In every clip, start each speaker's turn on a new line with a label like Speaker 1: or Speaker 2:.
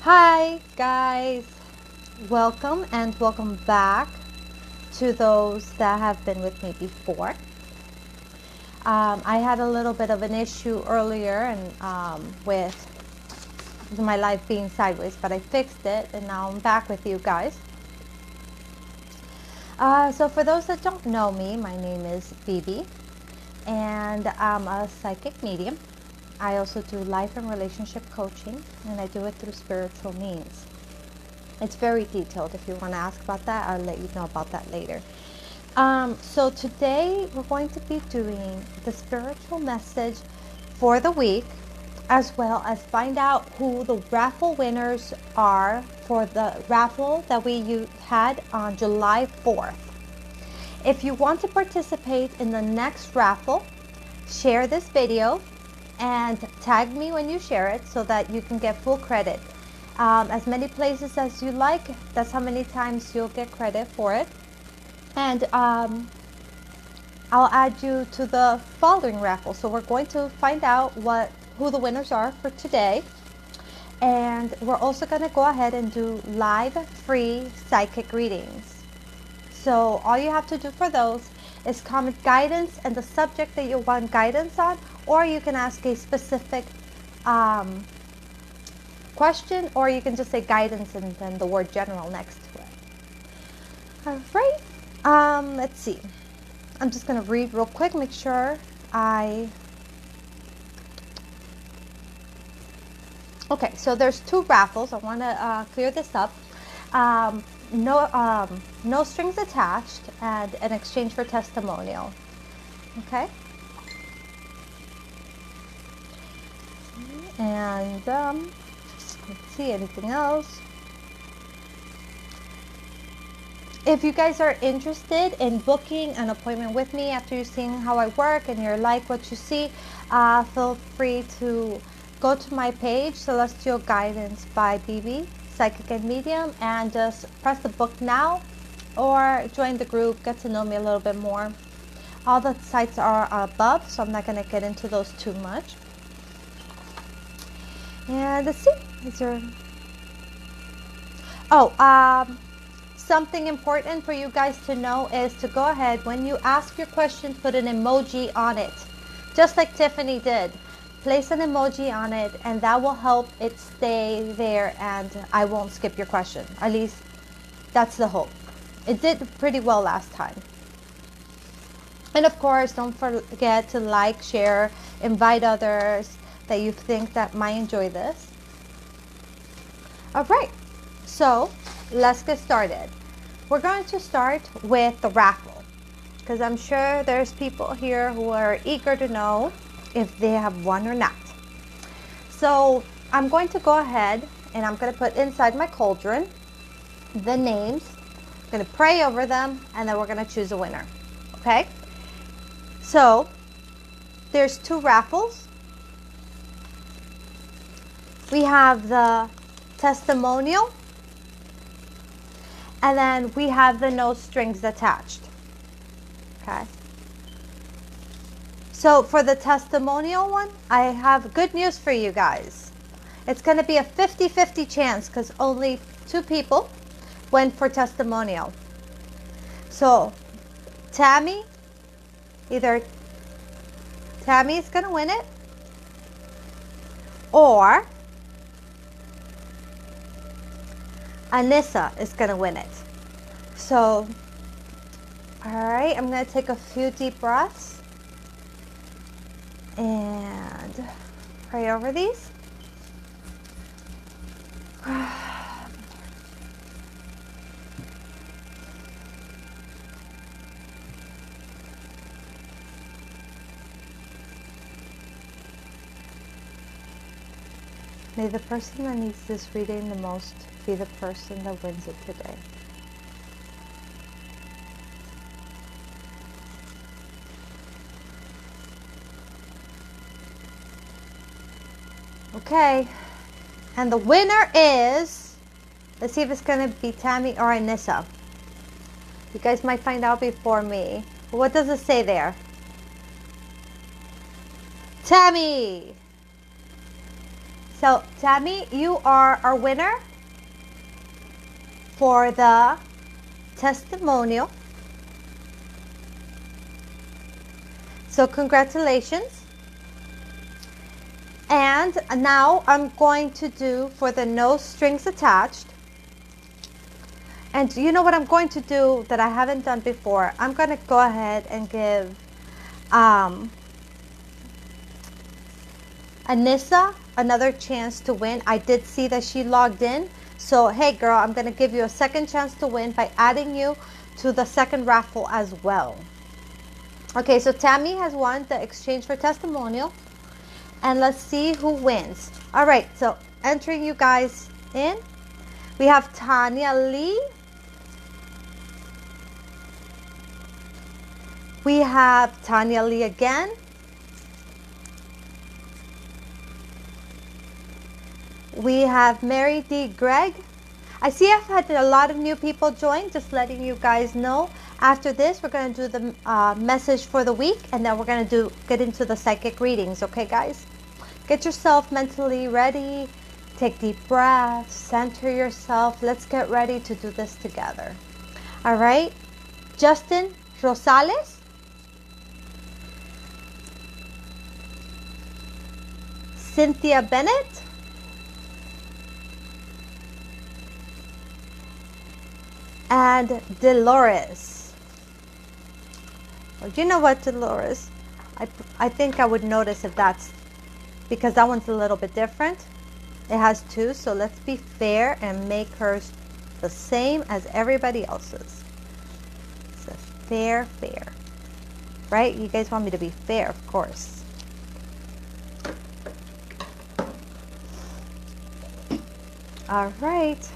Speaker 1: Hi guys, welcome and welcome back to those that have been with me before. I had a little bit of an issue earlier and with my life being sideways, but I fixed it and now I'm back with you guys. So for those that don't know me, my name is Phoebe and I'm a psychic medium. I also do life and relationship coaching and I do it through spiritual means. It's very detailed. If you want to ask about that, I'll let you know about that later. So today we're going to be doing the spiritual message for the week, as well as find out who the raffle winners are for the raffle that we had on July 4th. If you want to participate in the next raffle, share this video and tag me when you share it so that you can get full credit. As many places as you like, that's how many times you'll get credit for it. And I'll add you to the following raffle. So we're going to find out who the winners are for today. And we're also going to go ahead and do live free psychic readings. So all you have to do for those is comment guidance and the subject that you want guidance on, or you can ask a specific question, or you can just say guidance and then the word general next to it. All right. Let's see. I'm just going to read real quick, make sure Okay, so there's two raffles. I want to clear this up. No strings attached and an exchange for testimonial. Okay. And let's see, anything else? If you guys are interested in booking an appointment with me after you've seen how I work and you like what you see, feel free to go to my page, Celestial Guidance by BB, Psychic and Medium, and just press the book now or join the group, get to know me a little bit more. All the sites are above, so I'm not going to get into those too much. And let's see, is there... something important for you guys to know is to go ahead, when you ask your question, put an emoji on it, just like Tiffany did. Place an emoji on it, and that will help it stay there, and I won't skip your question. At least that's the hope. It did pretty well last time. And of course, don't forget to like, share, invite others that you think that might enjoy this. All right, so let's get started. We're going to start with the raffle, because I'm sure there's people here who are eager to know if they have won or not. So I'm going to go ahead and I'm going to put inside my cauldron the names. I'm going to pray over them, and then we're going to choose a winner. Okay? So there's two raffles. We have the testimonial, and then we have the no strings attached. Okay? So for the testimonial one, I have good news for you guys. It's going to be a 50-50 chance because only 2 people went for testimonial. So Tammy, either Tammy is going to win it, or Anissa is going to win it. So, all right, I'm going to take a few deep breaths and pray over these. May the person that needs this reading the most be the person that wins it today. Okay, and the winner is, let's see if it's going to be Tammy or Anissa. You guys might find out before me. What does it say there? Tammy! So, Tammy, you are our winner for the testimonial. So, congratulations. And now I'm going to do for the no strings attached. And you know what I'm going to do that I haven't done before? I'm going to go ahead and give Anissa another chance to win. I did see that she logged in. So, hey girl, I'm going to give you a second chance to win by adding you to the second raffle as well. Okay, so Tammy has won the exchange for testimonial. And let's see who wins. All right, so entering you guys in. We have Tanya Lee. We have Tanya Lee again. We have Mary D. Gregg. I see I've had a lot of new people join, just letting you guys know. After this, we're going to do the message for the week, and then we're going to get into the psychic readings, okay, guys? Get yourself mentally ready. Take deep breaths. Center yourself. Let's get ready to do this together. All right? Justin Rosales. Cynthia Bennett. And Dolores. Well, you know what, Dolores? I think I would notice if that's, because that one's a little bit different. It has two, so let's be fair and make hers the same as everybody else's. So fair. Right? You guys want me to be fair, of course. All right,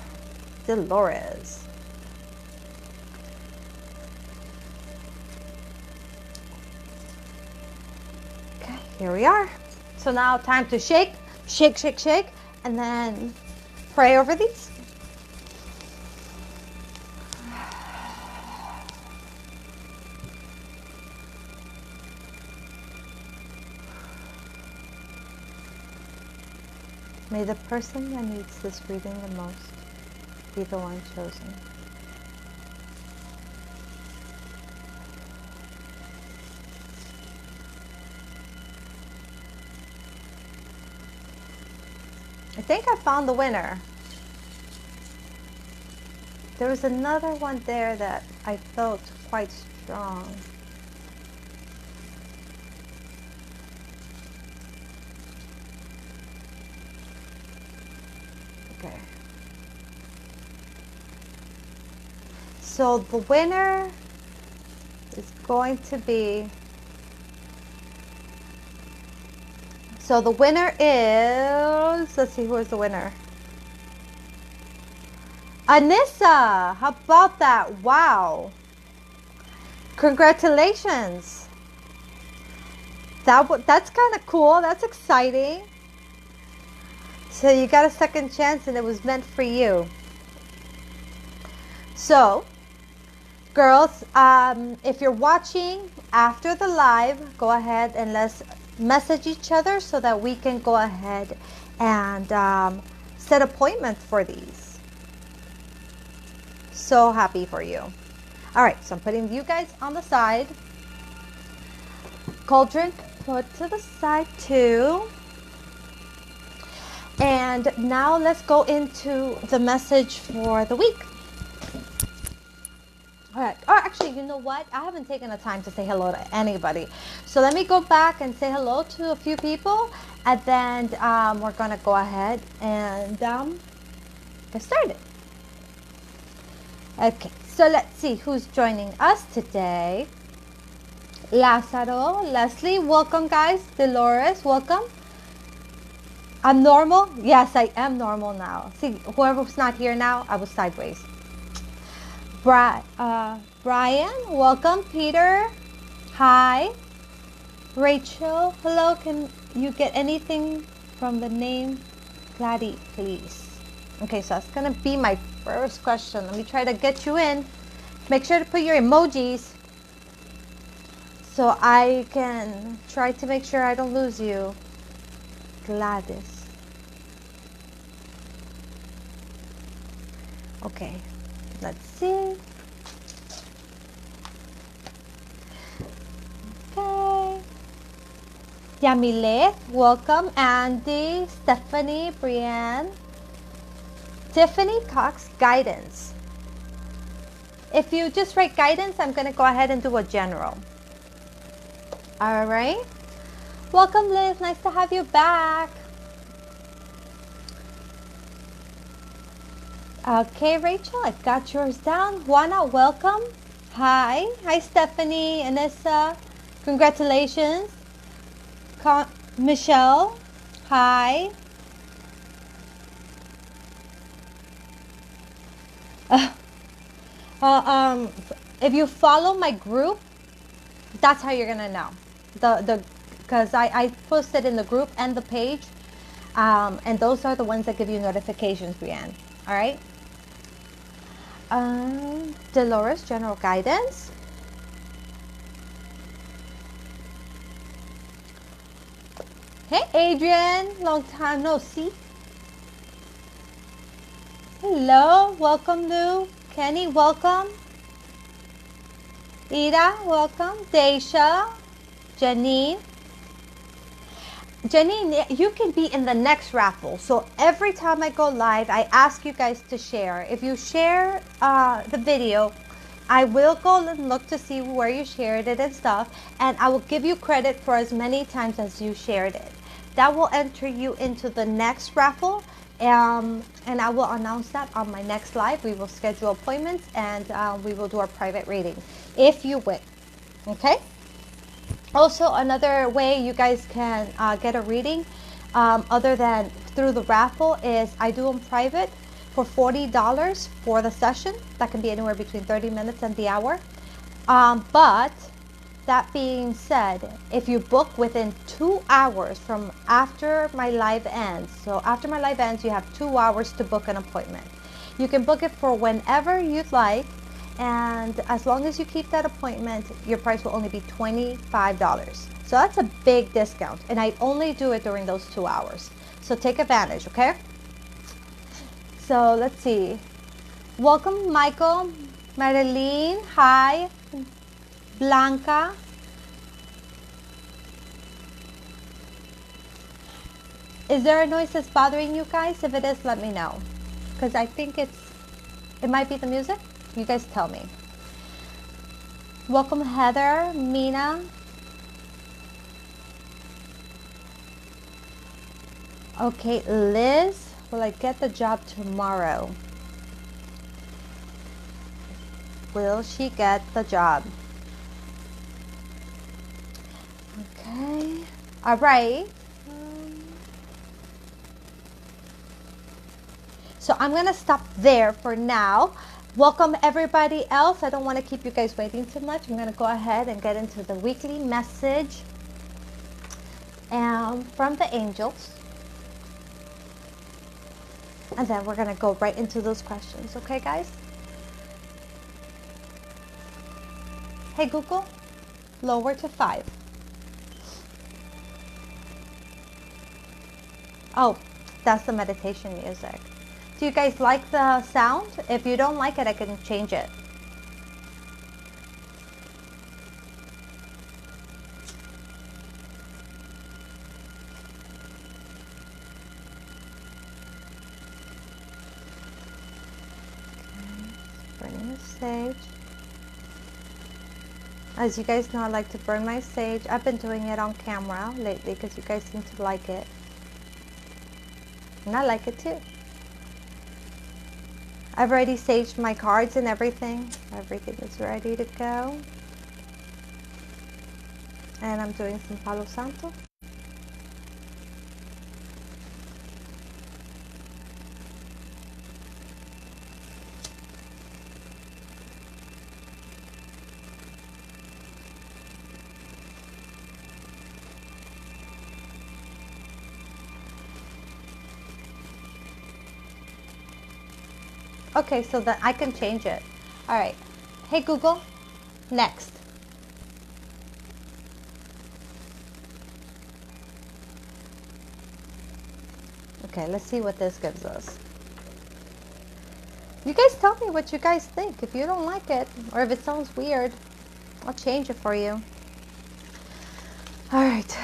Speaker 1: Dolores. Okay, here we are. So now time to shake, and then pray over these. May the person that needs this reading the most be the one chosen. I think I found the winner. There was another one there that I felt quite strong. Okay. So the winner is going to be... So the winner is, let's see, who is the winner? Anissa, how about that? Wow. Congratulations. That's kind of cool. That's exciting. So you got a second chance and it was meant for you. So, girls, if you're watching after the live, go ahead and let's message each other so that we can go ahead and set appointments for these. So happy for you. All right, so I'm putting you guys on the side. Cauldron put to the side too. And now let's go into the message for the week. All right. Oh, actually, you know what? I haven't taken the time to say hello to anybody. So let me go back and say hello to a few people. And then we're going to go ahead and get started. Okay. So let's see who's joining us today. Lazaro, Leslie, welcome guys. Dolores, welcome. I'm normal? Yes, I am normal now. See, whoever's not here now, I was sideways. Brian, welcome. Peter, hi. Rachel, hello. Can you get anything from the name Gladys, please? Okay, so that's going to be my first question. Let me try to get you in. Make sure to put your emojis so I can try to make sure I don't lose you. Gladys. Okay, let's see. Okay. Yamile, welcome. Andy, Stephanie, Brienne, Tiffany Cox, guidance. If you just write guidance, I'm going to go ahead and do a general. All right. Welcome, Liz. Nice to have you back. Okay, Rachel, I've got yours down. Juana, welcome. Hi. Hi, Stephanie, Anissa. Congratulations. Michelle, hi. If you follow my group, that's how you're gonna know. Because I posted in the group and the page, and those are the ones that give you notifications, Brienne. All right. Dolores, general guidance. Hey, Adrian, long time no see. Hello, welcome, Lou. Kenny, welcome. Ida, welcome. Daisha, Janine. Janine, you can be in the next raffle. So every time I go live, I ask you guys to share. If you share the video, I will go and look to see where you shared it and stuff, and I will give you credit for as many times as you shared it. That will enter you into the next raffle, and I will announce that on my next live. We will schedule appointments, and we will do our private reading if you win. Okay? Also, another way you guys can get a reading other than through the raffle is I do them private for $40 for the session. That can be anywhere between 30 minutes and the hour. But that being said, if you book within 2 hours from after my live ends, so after my live ends, you have 2 hours to book an appointment. You can book it for whenever you'd like, and as long as you keep that appointment, your price will only be $25. So that's a big discount, and I only do it during those 2 hours. So take advantage, okay? So let's see. Welcome, Michael, Marilyn, hi, Blanca. Is there a noise that's bothering you guys? If it is, let me know, because I think it might be the music. You guys tell me. Welcome, Heather, Mina. Okay, Liz, will I get the job tomorrow? Will she get the job? Okay. All right. So I'm going to stop there for now. Welcome everybody else. I don't want to keep you guys waiting too much. I'm going to go ahead and get into the weekly message from the angels. And then we're going to go right into those questions. Okay, guys? Hey, Google, lower to 5. Oh, that's the meditation music. Do you guys like the sound? If you don't like it, I can change it. Burning the sage. As you guys know, I like to burn my sage. I've been doing it on camera lately because you guys seem to like it. And I like it too. I've already saged my cards and everything. Everything is ready to go. And I'm doing some Palo Santo. Okay, so then I can change it. All right. Hey, Google, next. Okay, let's see what this gives us. You guys tell me what you guys think. If you don't like it, or if it sounds weird, I'll change it for you. All right.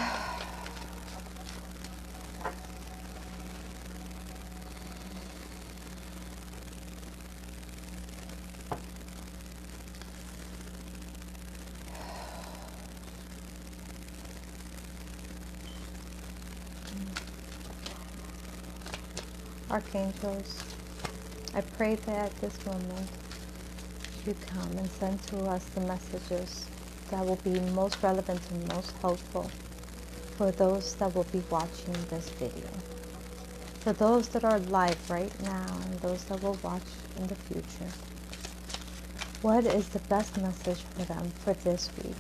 Speaker 1: Archangels, I pray that at this moment you come and send to us the messages that will be most relevant and most helpful for those that will be watching this video, for those that are live right now and those that will watch in the future. What is the best message for them for this week?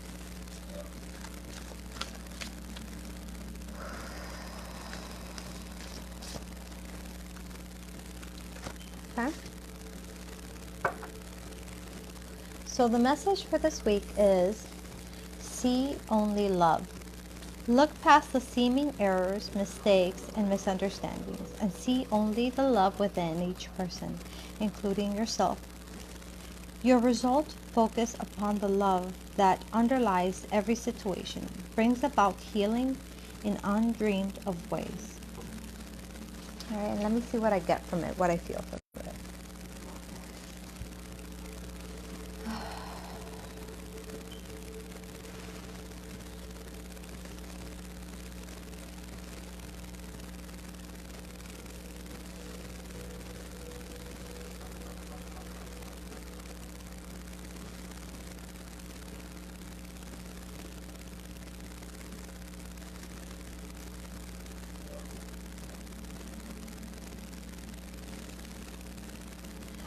Speaker 1: Okay. So the message for this week is see only love. Look past the seeming errors, mistakes, and misunderstandings and see only the love within each person, including yourself. Your results focus upon the love that underlies every situation, brings about healing in undreamed of ways. All right, and let me see what I get from it, what I feel from it.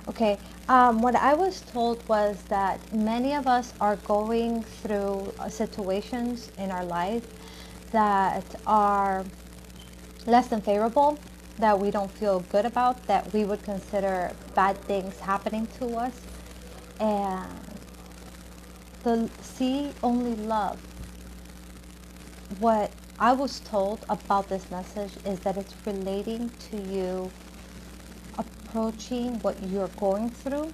Speaker 1: Okay, what I was told was that many of us are going through situations in our life that are less than favorable, that we don't feel good about, that we would consider bad things happening to us. And the see only love. What I was told about this message is that it's relating to you approaching what you're going through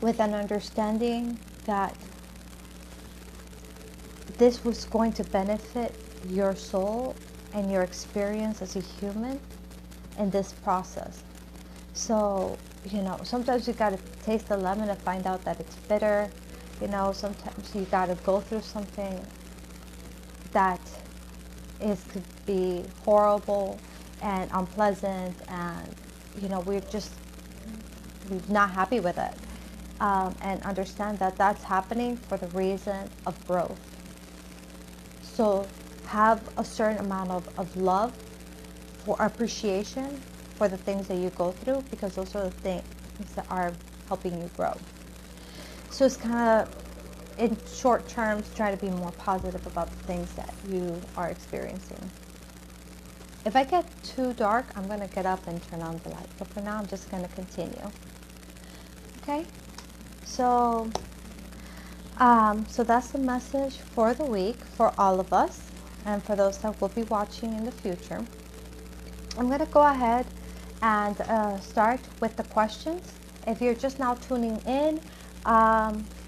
Speaker 1: with an understanding that this was going to benefit your soul and your experience as a human in this process. So, sometimes you gotta taste the lemon to find out that it's bitter. Sometimes you gotta go through something that could be horrible and unpleasant, and we're not happy with it, and understand that that's happening for the reason of growth. So have a certain amount of love, for appreciation for the things that you go through, because those are the things that are helping you grow. So it's kind of, in short terms, try to be more positive about the things that you are experiencing. If I get too dark, I'm going to get up and turn on the light. But for now, I'm just going to continue. Okay? So that's the message for the week for all of us and for those that will be watching in the future. I'm going to go ahead and start with the questions. If you're just now tuning in,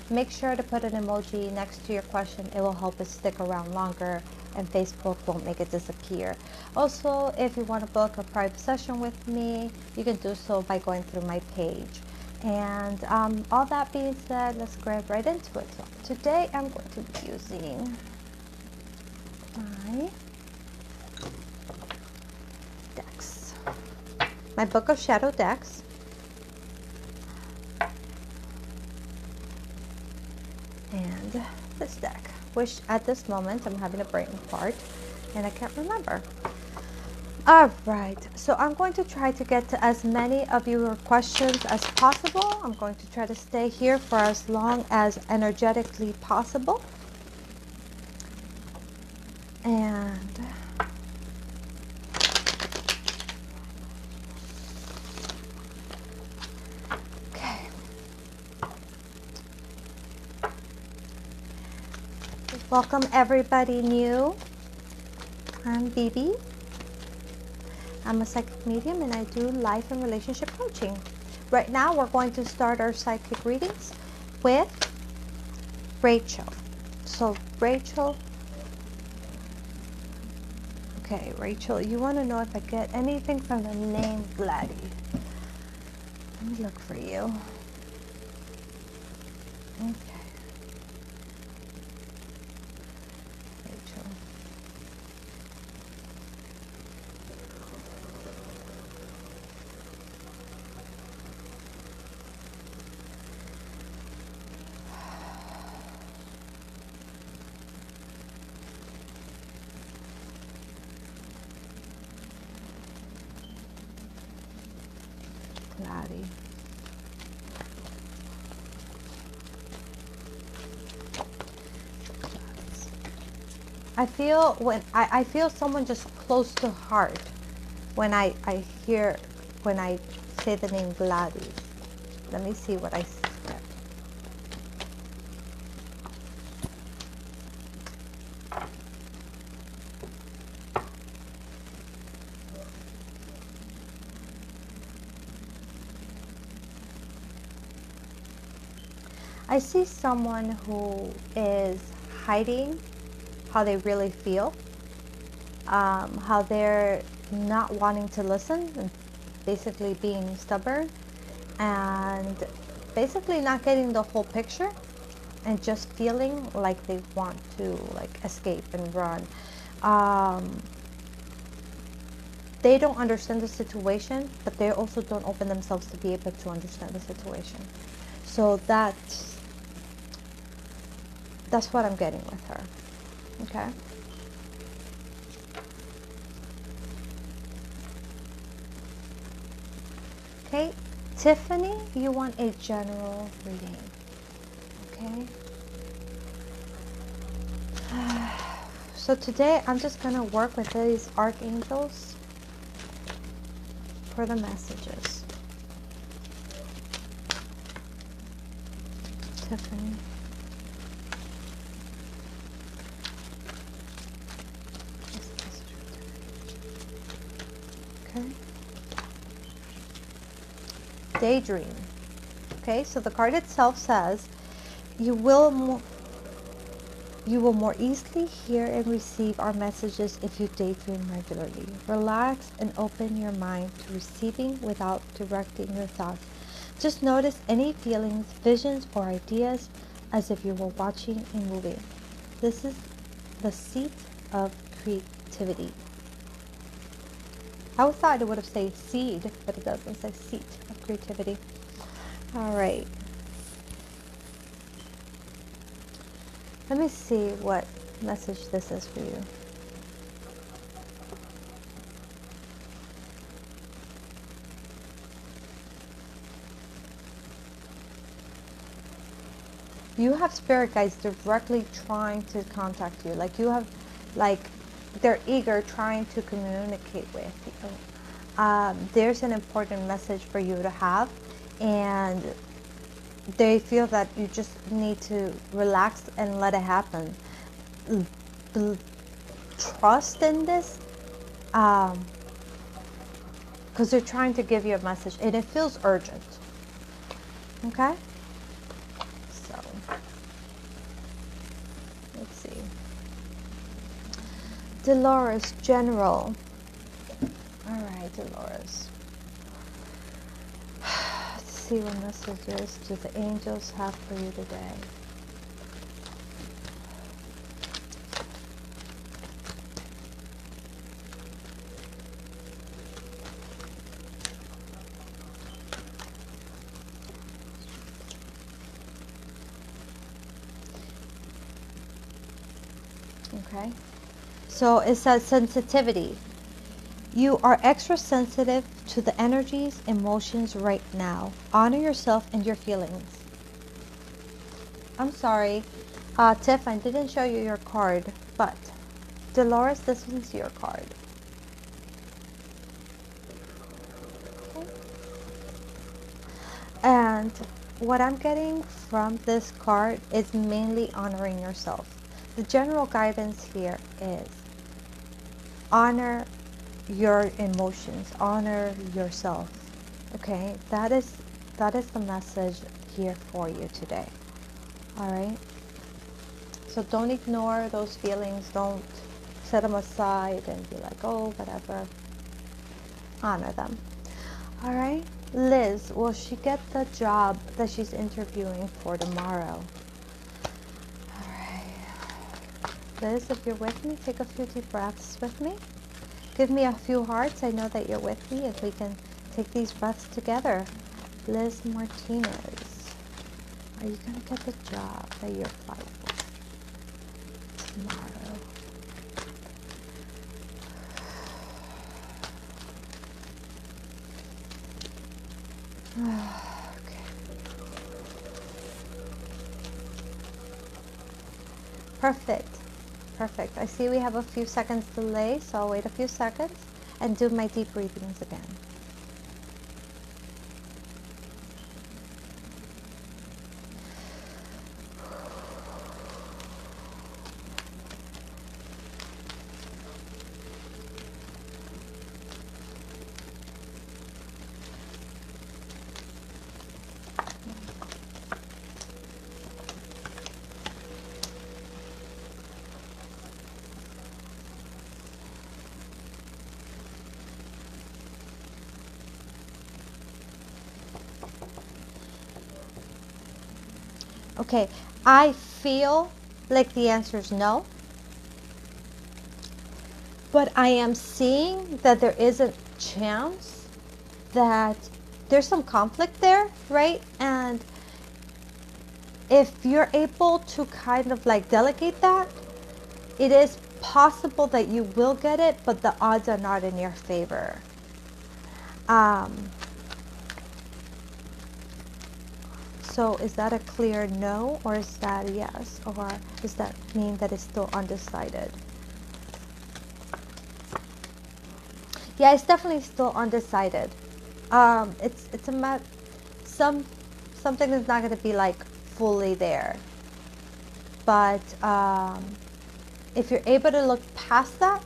Speaker 1: make sure to put an emoji next to your question. It will help it stick around longer and Facebook won't make it disappear. Also, if you want to book a private session with me, you can do so by going through my page. And all that being said, let's get right into it. So today I'm going to be using my decks, my Book of Shadow decks. And this deck, which at this moment I'm having a brain fart and I can't remember. All right, so I'm going to try to get to as many of your questions as possible. I'm going to try to stay here for as long as energetically possible. And okay. Welcome everybody new. I'm Bibi. I'm a psychic medium and I do life and relationship coaching. right now we're going to start our psychic readings with Rachel. So Rachel, okay, Rachel, you want to know if I get anything from the name Gladys. Let me look for you. Okay. Rachel. Gladys. I feel when I feel someone just close to heart when I hear, when I say the name Gladys. Let me see what I get. I see someone who is hiding how they really feel, how they're not wanting to listen, and basically being stubborn, and basically not getting the whole picture, and just feeling like they want to like escape and run. They don't understand the situation, but they also don't open themselves to be able to understand the situation. So that's what I'm getting with her. Okay. Okay, Tiffany, you want a general reading. Okay. So today I'm just going to work with these archangels for the messages. Tiffany. Okay. Daydream. Okay, so the card itself says you will more easily hear and receive our messages if you daydream regularly. Relax and open your mind to receiving without directing your thoughts. Just notice any feelings, visions, or ideas as if you were watching a movie. This is the seat of creativity. I thought it would have said seed, but it doesn't say seat of creativity. All right. Let me see what message this is for you. You have spirit guides directly trying to contact you. Like you have, like they're eager trying to communicate with you. There's an important message for you to have, and they feel that you just need to relax and let it happen. Trust in this, because they're trying to give you a message, and it feels urgent. Okay? So, let's see. Dolores, General. All right, Dolores. Let's see what messages do the angels have for you today. Okay, so it says sensitivity. You are extra sensitive to the energies, emotions right now. Honor yourself and your feelings. I'm sorry, Tiff, I didn't show you your card, but Dolores, this one's your card. Okay. And what I'm getting from this card is mainly honoring yourself. The general guidance here is honor your emotions, honor yourself. Okay, that is that is the message here for you today. All right? So don't ignore those feelings. Don't set them aside and be like, oh, whatever. Honor them. All right? Liz, will she get the job that she's interviewing for tomorrow? All right. Liz, if you're with me, take a few deep breaths with me. Give me a few hearts. I know that you're with me. If we can take these breaths together. Liz Martinez, are you going to get the job that you're applying for tomorrow? Okay. Perfect. Perfect. I see we have a few seconds delay, so I'll wait a few seconds and do my deep breathings again. Okay, I feel like the answer is no, but I am seeing that there is a chance that there's some conflict there, right? And if you're able to kind of like delegate that, it is possible that you will get it, but the odds are not in your favor. So is that a clear no, or is that a yes? Or does that mean that it's still undecided? Yeah, it's definitely still undecided. It's a something is not going to be like fully there. But if you're able to look past that,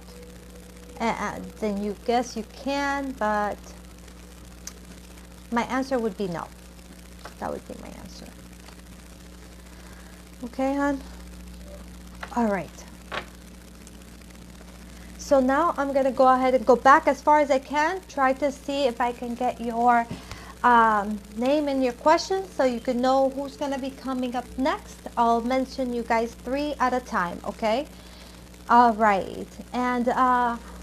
Speaker 1: then you guess you can. But my answer would be no. That would be my answer. Okay, hon? All right. So now I'm going to go ahead and go back as far as I can. Try to see if I can get your name and your question so you can know who's going to be coming up next. I'll mention you guys 3 at a time, okay? All right. And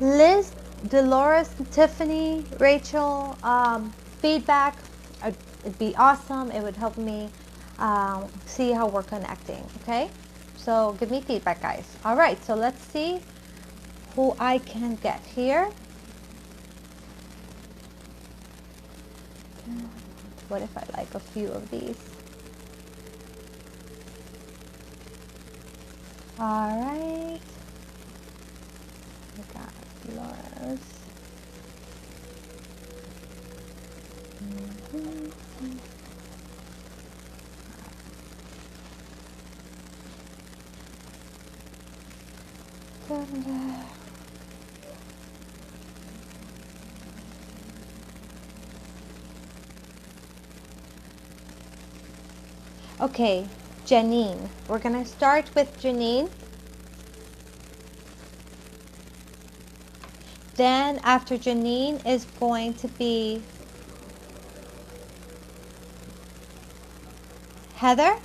Speaker 1: Liz, Dolores, Tiffany, Rachel, feedback. It'd be awesome. It would help me see how we're connecting, okay? So give me feedback, guys. All right, so let's see who I can get here. What if I like a few of these? All right. I got Dolores. Okay, Janine. We're going to start with Janine. Then after Janine is going to be Heather.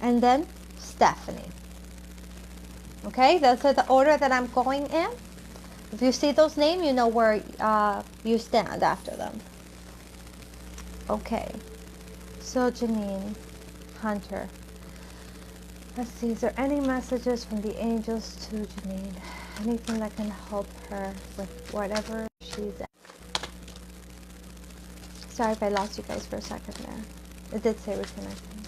Speaker 1: And then Stephanie. Okay, those are the order that I'm going in. If you see those names, you know where you stand after them. Okay, so Janine, Hunter. Let's see, is there any messages from the angels to Janine? Anything that can help her with whatever she's at? Sorry if I lost you guys for a second there. It did say reconnecting.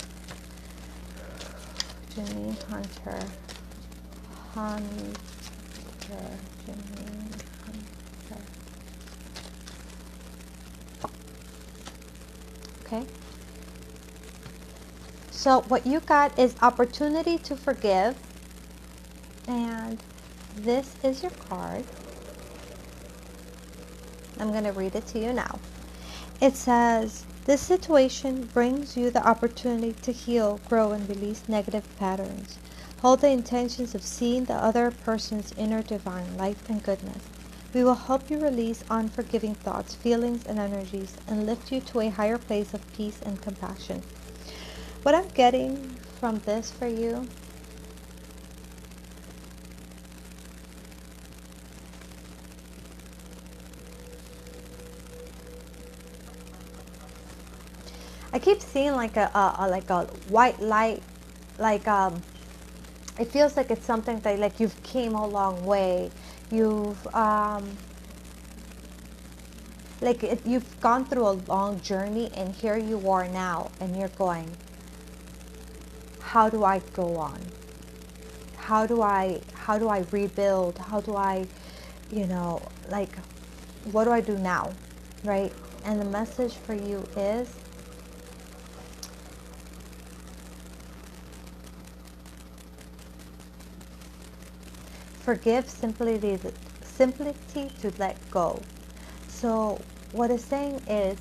Speaker 1: Janine, Hunter. Janine, Hunter. Okay. So what you got is opportunity to forgive. And this is your card. I'm going to read it to you now. It says, this situation brings you the opportunity to heal, grow, and release negative patterns. Hold the intentions of seeing the other person's inner divine light and goodness. We will help you release unforgiving thoughts, feelings, and energies, and lift you to a higher place of peace and compassion. What I'm getting from this for you, I keep seeing like a white light, like it feels like it's something that like you've came a long way. You've you've gone through a long journey, and here you are now, and you're going, how do I go on? How do I rebuild? How do I, like, what do I do now, right? And the message for you is, forgive, simplicity to let go. So what it's saying is,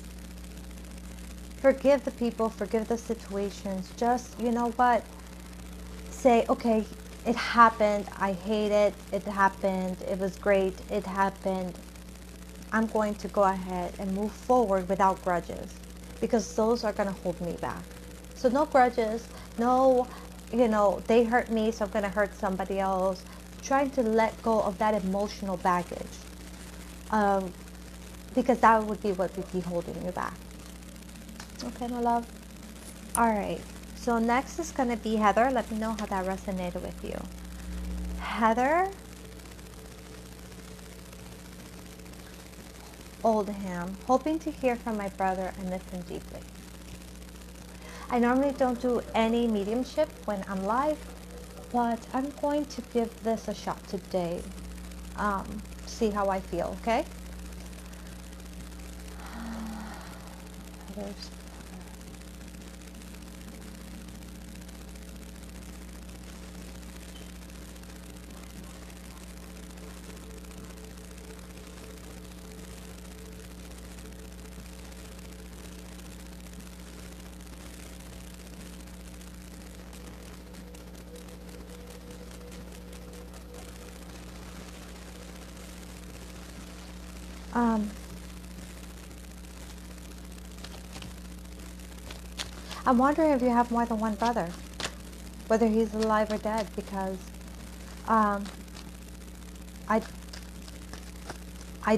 Speaker 1: forgive the people, forgive the situations. Just, you know what? Say, okay, it happened. I hate it. It happened. It was great. It happened. I'm going to go ahead and move forward without grudges, because those are going to hold me back. So no grudges, no, they hurt me, so I'm going to hurt somebody else. Trying to let go of that emotional baggage, because that would be what would be holding you back. Okay, my love. All right. So next is going to be Heather. Let me know how that resonated with you. Heather Oldham, hoping to hear from my brother and miss him deeply. I normally don't do any mediumship when I'm live, but I'm going to give this a shot today. See how I feel, okay? Heather's I'm wondering if you have more than one brother, whether he's alive or dead, because I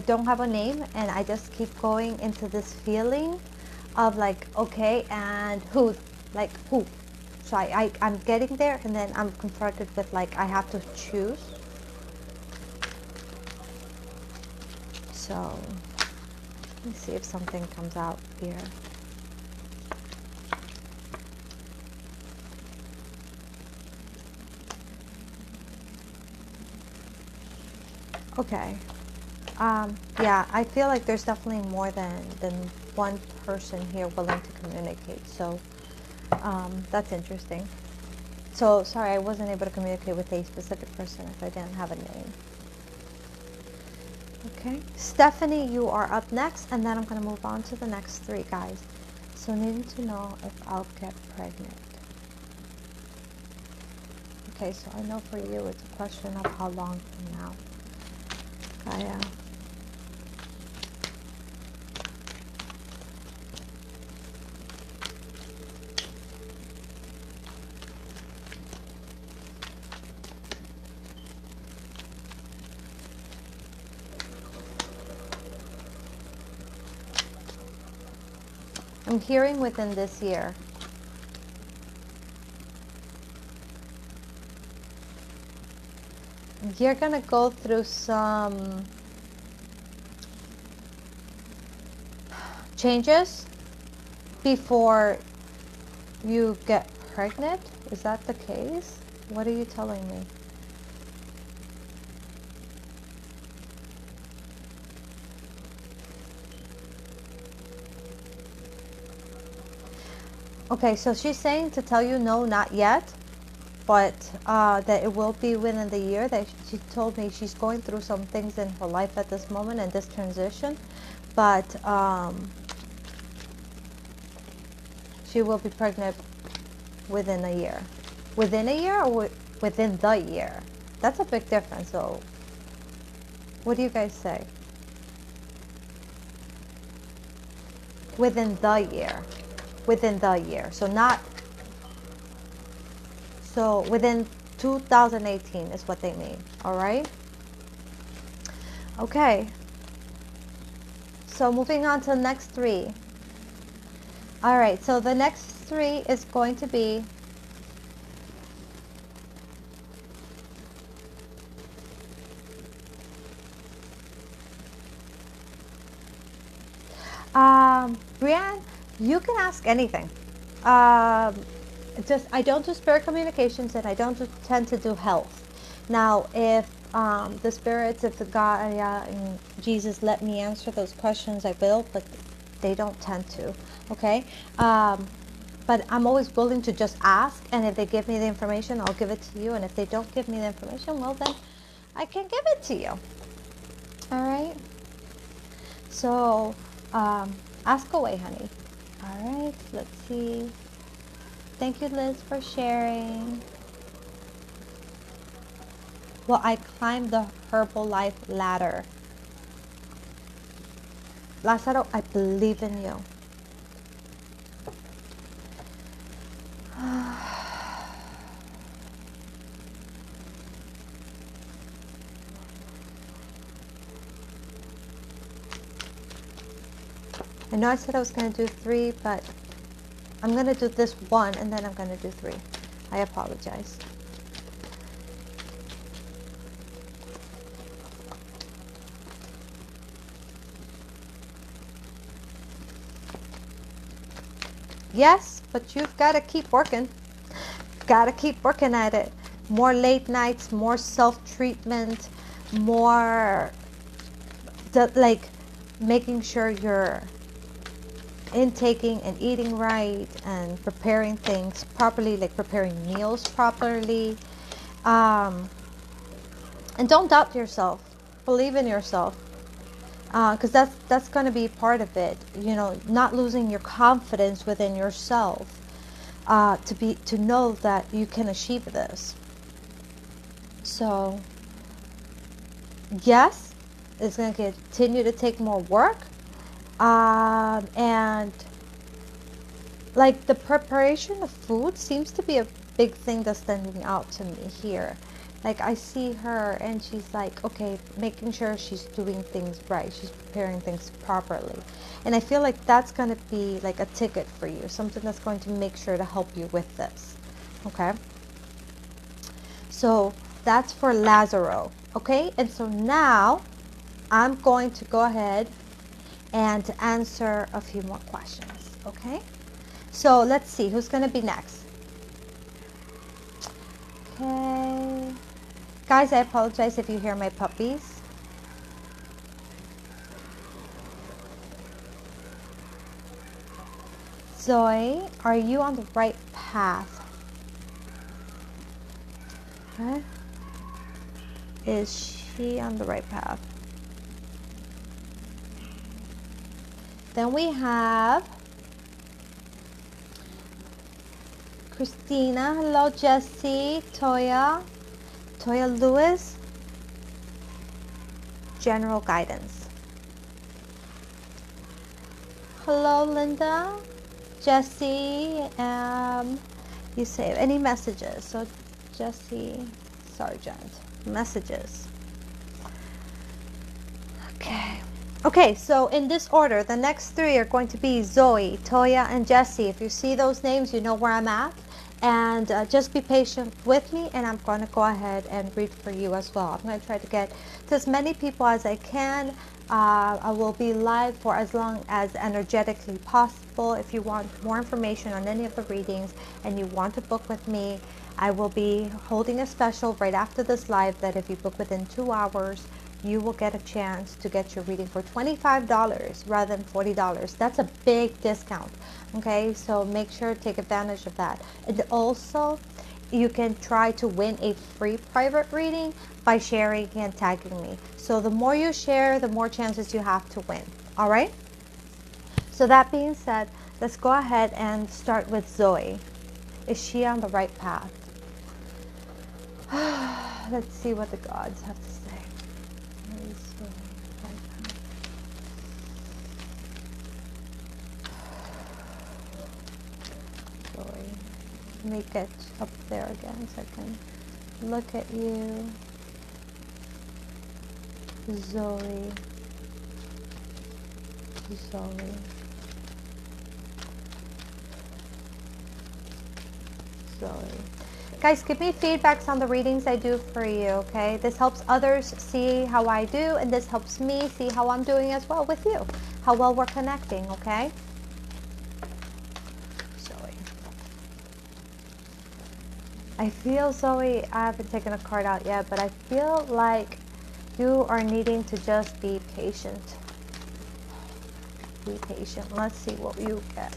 Speaker 1: don't have a name, and I just keep going into this feeling of like, okay, and who, like who? So I'm getting there, and then I'm confronted with like, I have to choose. So let me see if something comes out here. Okay. Yeah, I feel like there's definitely more than one person here willing to communicate. So that's interesting. So sorry, I wasn't able to communicate with a specific person if I didn't have a name. Okay, Stephanie, you are up next, and then I'm going to move on to the next three guys. So needing to know if I'll get pregnant. Okay, so I know for you it's a question of how long from now. Gaia. I'm hearing within this year. You're going to go through some changes before you get pregnant. Is that the case? What are you telling me? Okay, so she's saying to tell you no, not yet, but that it will be within the year. That she told me she's going through some things in her life at this moment and this transition, but she will be pregnant within a year. Within a year or within the year? That's a big difference. So what do you guys say? Within the year. Within the year. So not, so within 2018 is what they mean. All right. Okay. So moving on to the next three. All right. So the next three is going to be Brianne, you can ask anything. Just I don't do spirit communications, and I don't tend to do health. Now, if the spirits, if the God and Jesus let me answer those questions, I will, but they don't tend to. Okay. But I'm always willing to just ask, and if they give me the information, I'll give it to you. And if they don't give me the information, well, then I can give it to you. All right. So ask away, honey. All right. Let's see. Thank you, Liz, for sharing. Well, I climbed the Herbalife ladder. Lazaro, I believe in you. I know I said I was going to do 3, but I'm going to do this 1 and then I'm going to do 3. I apologize. Yes, but you've got to keep working. Got to keep working at it. More late nights, more self-treatment, more like making sure you're intaking and eating right and preparing things properly, like preparing meals properly. And don't doubt yourself. Believe in yourself. Because that's going to be part of it. You know, not losing your confidence within yourself. To know that you can achieve this. So, yes, it's going to continue to take more work. And like the preparation of food seems to be a big thing that's standing out to me here. Like I see her and she's like, okay, making sure she's doing things right. She's preparing things properly. And I feel like that's going to be like a ticket for you. Something that's going to make sure to help you with this. Okay. So that's for Lazaro. Okay. And so now I'm going to go ahead and answer a few more questions. Okay. So let's see who's going to be next. Okay. Guys, I apologize if you hear my puppies. Zoe, are you on the right path? Okay. Is she on the right path? Then we have Christina. Hello, Jessie. Toya Lewis. General guidance. Hello, Linda. Jessie. You say any messages? So Jessie Sargent. Messages. Okay, so in this order, the next 3 are going to be Zoe, Toya, and Jessie. If you see those names, you know where I'm at. And just be patient with me, and I'm going to go ahead and read for you as well. I'm going to try to get to as many people as I can. I will be live for as long as energetically possible. If you want more information on any of the readings and you want to book with me, I will be holding a special right after this live that if you book within 2 hours, you will get a chance to get your reading for $25 rather than $40. That's a big discount. Okay, so make sure to take advantage of that. And also, you can try to win a free private reading by sharing and tagging me. So the more you share, the more chances you have to win. All right? So that being said, let's go ahead and start with Zoe. Is she on the right path? Let's see what the gods have to say. Where is Zoe? Right path. Zoe. Let me get up there again so I can look at you. Zoe. Zoe. Zoe. Guys, give me feedbacks on the readings I do for you, okay? This helps others see how I do, and this helps me see how I'm doing as well with you, how well we're connecting, okay? Zoe. I feel, Zoe, I haven't taken a card out yet, but I feel like you are needing to just be patient. Be patient. Let's see what you get.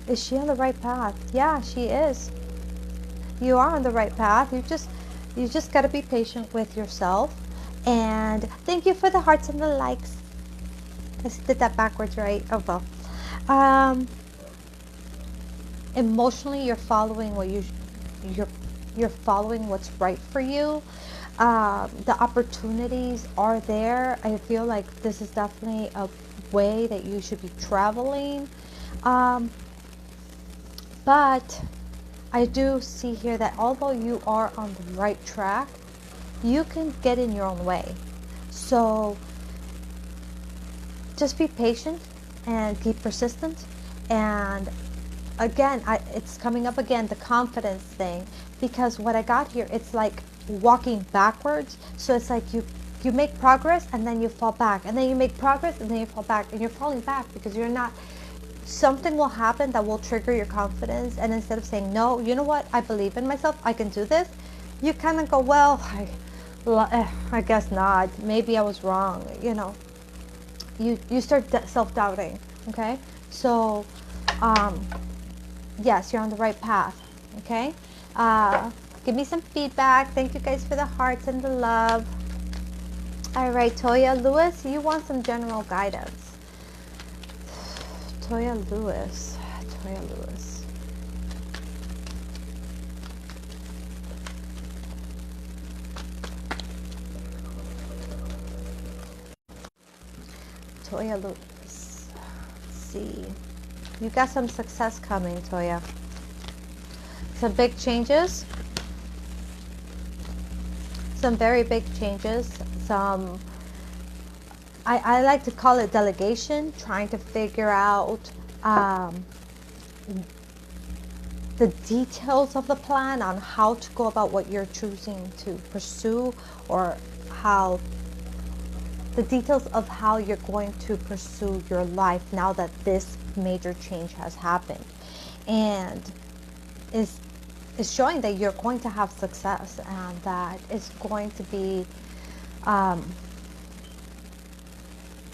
Speaker 1: Is she on the right path? Yeah, she is. You are on the right path. You just got to be patient with yourself. And thank you for the hearts and the likes. I did that backwards, right? Oh well. Emotionally, you're following what you're following what's right for you. The opportunities are there. I feel like this is definitely a way that you should be traveling. But I do see here that although you are on the right track, you can get in your own way. So just be patient and be persistent. And again, it's coming up again, the confidence thing, because what I got here, it's like walking backwards. So it's like you make progress and then you fall back, and then you make progress and then you fall back, and you're falling back because you're not. Something will happen that will trigger your confidence, and instead of saying, no, you know what, I believe in myself, I can do this, you kind of go, well, I guess not, maybe I was wrong, you know. You start self-doubting, okay? So yes, you're on the right path, okay? Give me some feedback. Thank you guys for the hearts and the love. All right, Toya Lewis, you want some general guidance. Toya Lewis. Toya Lewis. Toya Lewis. Let's see. You got some success coming, Toya. Some big changes. Some very big changes. Some, I like to call it delegation, trying to figure out the details of the plan on how to go about what you're choosing to pursue, or how the details of how you're going to pursue your life now that this major change has happened, and is showing that you're going to have success, and that it's going to be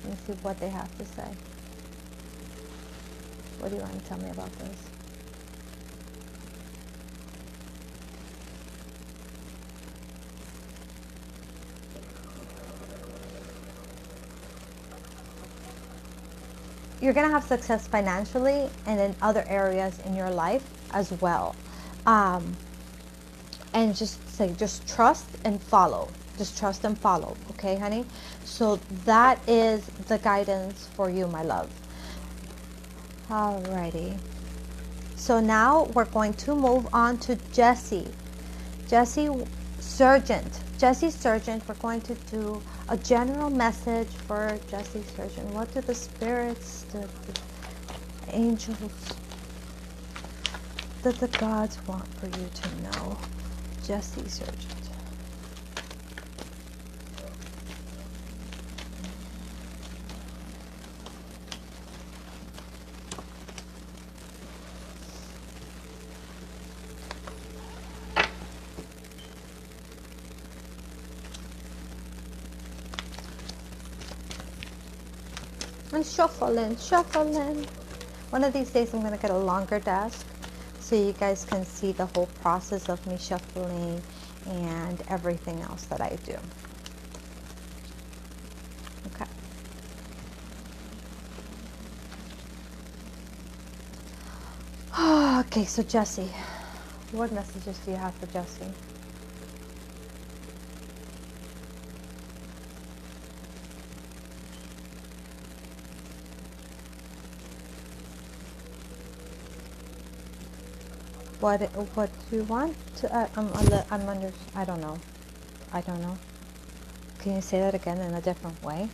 Speaker 1: let me see what they have to say. What do you want to tell me about this? You're going to have success financially and in other areas in your life as well. And just trust and follow. Just trust and follow. Okay, honey? So that is the guidance for you, my love. Alrighty. So now we're going to move on to Jessie. Jessie Sargent. Jessie Sargent, we're going to do a general message for Jessie Sargent. What do the spirits, the angels, the gods want for you to know? Jessie Sargent. And shuffling. One of these days I'm going to get a longer desk so you guys can see the whole process of me shuffling and everything else that I do. Okay. Okay, so Jesse, what messages do you have for Jesse? What do you want? I'm under. I don't know. I don't know. Can you say that again in a different way?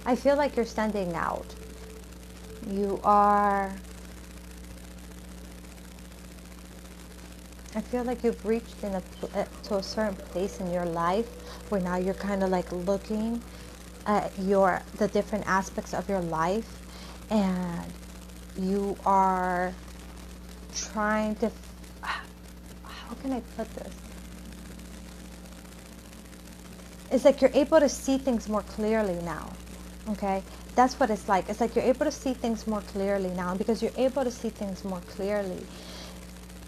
Speaker 1: I feel like you're standing out. You are. I feel like you've reached to a certain place in your life where now you're kind of like looking at the different aspects of your life, and you are trying to. How can I put this? It's like you're able to see things more clearly now. Okay, that's what it's like. It's like you're able to see things more clearly now, and because you're able to see things more clearly,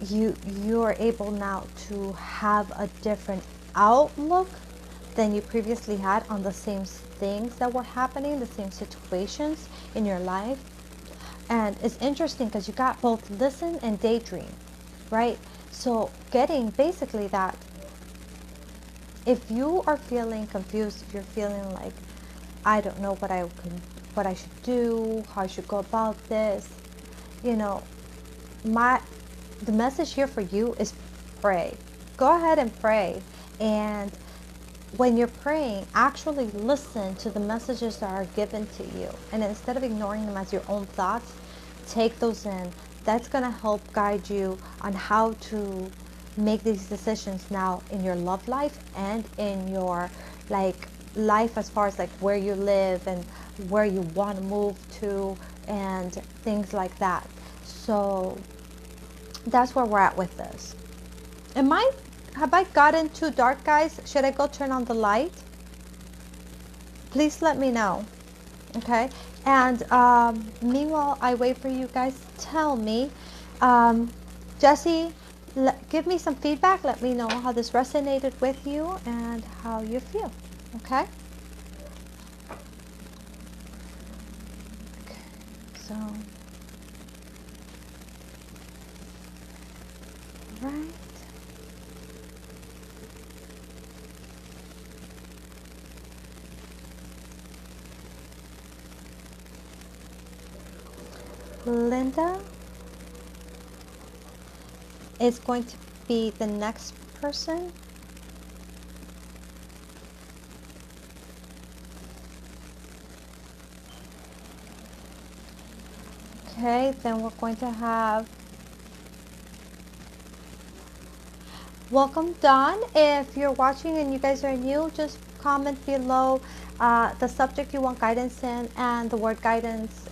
Speaker 1: you are able now to have a different outlook than you previously had on the same things that were happening, the same situations in your life. And it's interesting because you got both listen and daydream, right? So getting basically that if you are feeling confused, if you're feeling like I don't know what I should do, how I should go about this, you know, the message here for you is pray. Go ahead and pray. And when you're praying, actually listen to the messages that are given to you. And instead of ignoring them as your own thoughts, take those in. That's going to help guide you on how to make these decisions now in your love life and in your life as far as like where you live and where you want to move to and things like that. So that's where we're at with this. Have I gotten too dark, guys? Should I go turn on the light? Please let me know. Okay. And meanwhile, I wait for you guys. Tell me, Jesse, give me some feedback. Let me know how this resonated with you and how you feel. Okay. Okay. So. Right. Linda is going to be the next person. Okay, then we're going to have welcome Dawn. If you're watching and you guys are new, just comment below the subject you want guidance in and the word guidance,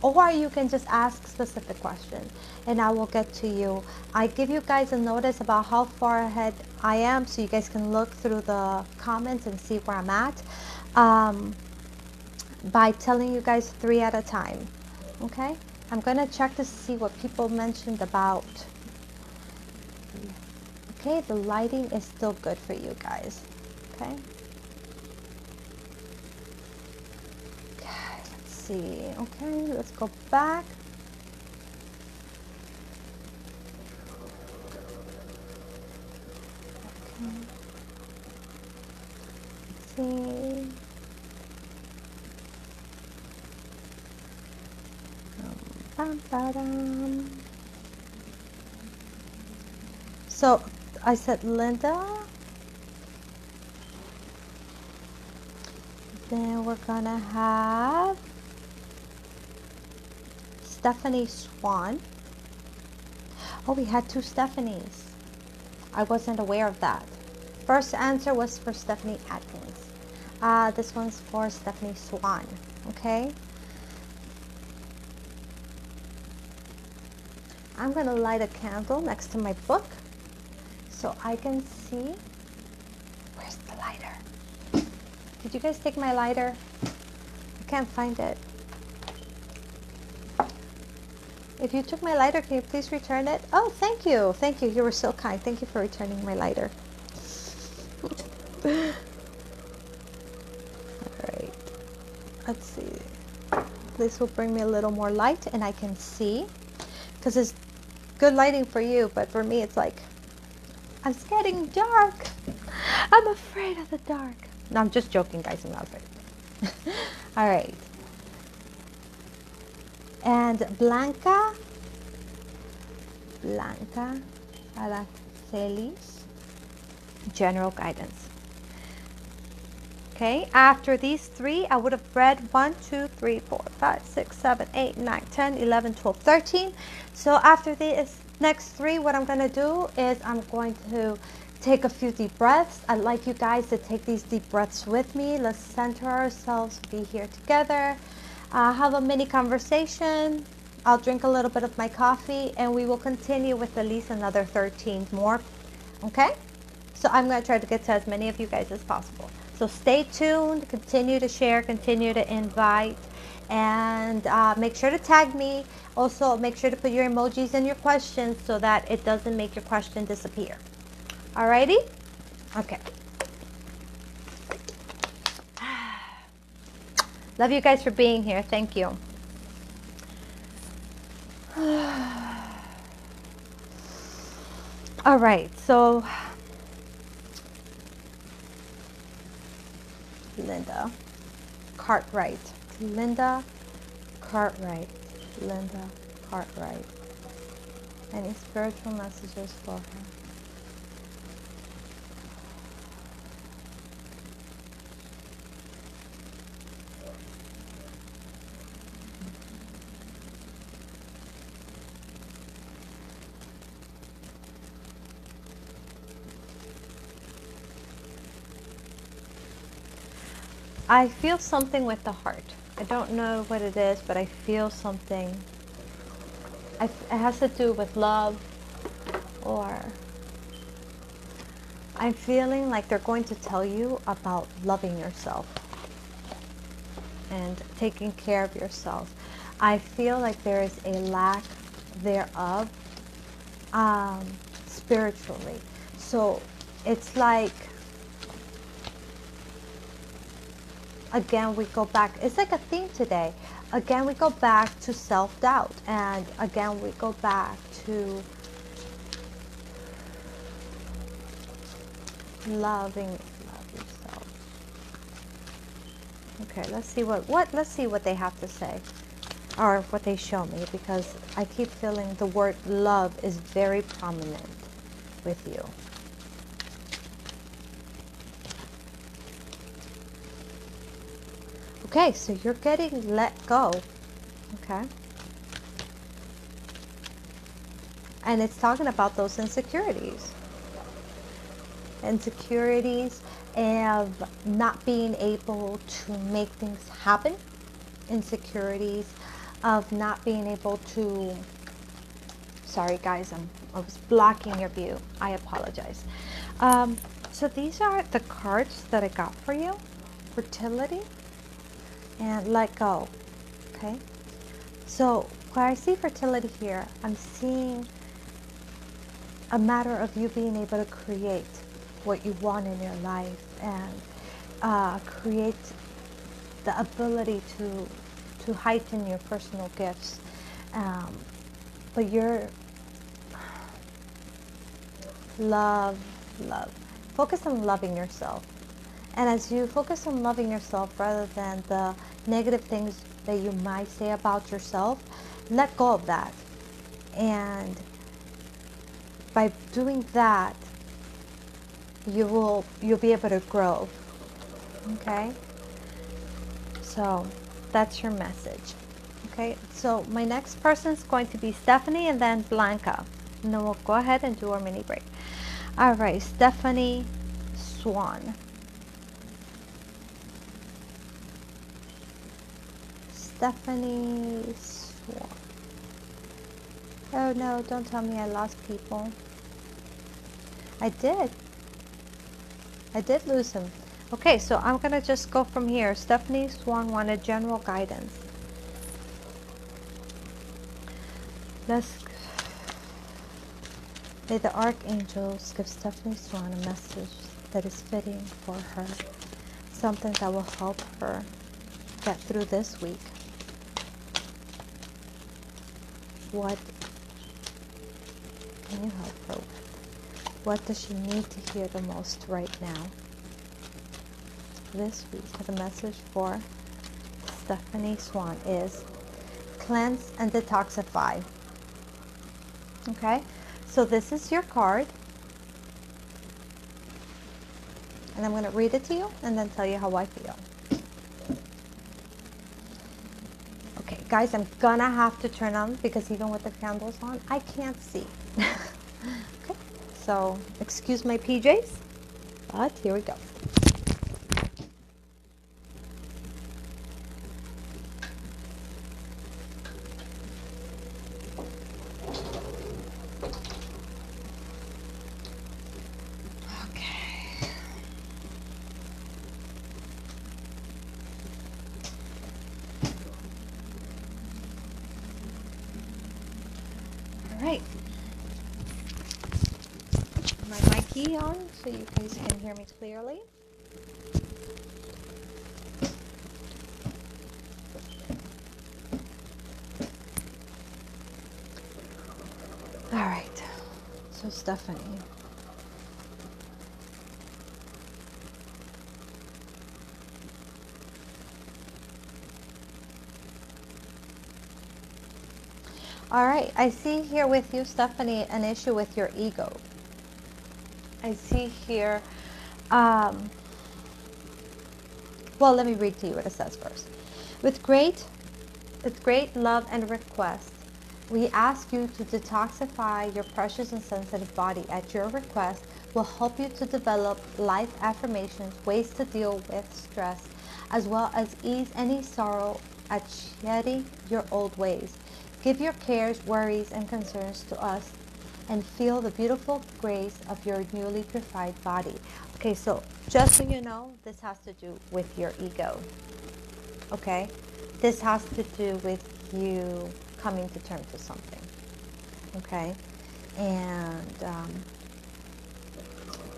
Speaker 1: or you can just ask specific questions and I will get to you. I give you guys a notice about how far ahead I am so you guys can look through the comments and see where I'm at by telling you guys 3 at a time. Okay, I'm gonna check to see what people mentioned about. Okay, the lighting is still good for you guys. Okay. Okay, let's see. Okay, let's go back. Okay. Let's see. So I said Linda. Then we're gonna have Stephanie Swan. Oh, we had 2 Stephanies. I wasn't aware of that. First answer was for Stephanie Atkins. This one's for Stephanie Swan. Okay. I'm gonna light a candle next to my book. so I can see. Where's the lighter? Did you guys take my lighter? I can't find it. If you took my lighter, can you please return it? Oh, thank you. Thank you. You were so kind. Thank you for returning my lighter. All right. Let's see. This will bring me a little more light and I can see. Because it's good lighting for you, but for me it's like, it's getting dark. I'm afraid of the dark. No, I'm just joking, guys. I'm not afraid. All right. And Blanca Aracelis, general guidance. Okay, after these three, I would have read 1, 2, 3, 4, 5, 6, 7, 8, 9, 10, 11, 12, 13. So after these next three, what I'm going to do is I'm going to take a few deep breaths. I'd like you guys to take these deep breaths with me. Let's center ourselves, be here together, have a mini conversation. I'll drink a little bit of my coffee and we will continue with at least another 13 more. Okay? So I'm going to try to get to as many of you guys as possible. So stay tuned, continue to share, continue to invite, and make sure to tag me. Also, make sure to put your emojis in your questions so that it doesn't make your question disappear. Alrighty? Okay. Love you guys for being here. Thank you. All right, so Linda Cartwright. Linda Cartwright. Linda Cartwright. Any spiritual messages for her? I feel something with the heart. I don't know what it is, but I feel something. It has to do with love, or I'm feeling like they're going to tell you about loving yourself and taking care of yourself. I feel like there is a lack thereof spiritually. So it's like, again, we go back. It's like a theme today. Again, we go back to self-doubt. And again, we go back to love yourself. Okay, let's see let's see what they have to say, or what they show me, because I keep feeling the word love is very prominent with you. Okay, so you're getting let go, okay? And it's talking about those insecurities. Insecurities of not being able to make things happen. Insecurities of not being able to... Sorry guys, I was blocking your view. I apologize. So these are the cards that I got for you. Fertility. And let go. Okay, so where I see fertility here, I'm seeing a matter of you being able to create what you want in your life, and create the ability to heighten your personal gifts, but you're love focus on loving yourself. And as you focus on loving yourself rather than the negative things that you might say about yourself, let go of that. And by doing that, you'll be able to grow. Okay? So that's your message. Okay? So my next person is going to be Stephanie, and then Blanca. And then we'll go ahead and do our mini break. All right, Stephanie Swan. Stephanie Swan. Oh no, don't tell me I lost people. I did. I did lose him. Okay, so I'm going to just go from here. Stephanie Swan wanted general guidance. May the archangels give Stephanie Swan a message that is fitting for her. Something that will help her get through this week. What can you help her with? What does she need to hear the most right now? This week, the message for Stephanie Swan is cleanse and detoxify. Okay, so this is your card. And I'm going to read it to you and then tell you how I feel. Okay, guys, I'm going to have to turn on because even with the candles on, I can't see. Okay, so excuse my PJs, but here we go. Right. My mic key on so you guys can hear me clearly. All right. So Stephanie. All right, I see here with you, Stephanie, an issue with your ego. I see here, well, let me read to you what it says first. With great love and request, we ask you to detoxify your precious and sensitive body. At your request, will help you to develop life affirmations, ways to deal with stress, as well as ease any sorrow at shedding your old ways. Give your cares, worries, and concerns to us and feel the beautiful grace of your newly purified body. Okay, so just so you know, this has to do with your ego. Okay? This has to do with you coming to terms with something. Okay? And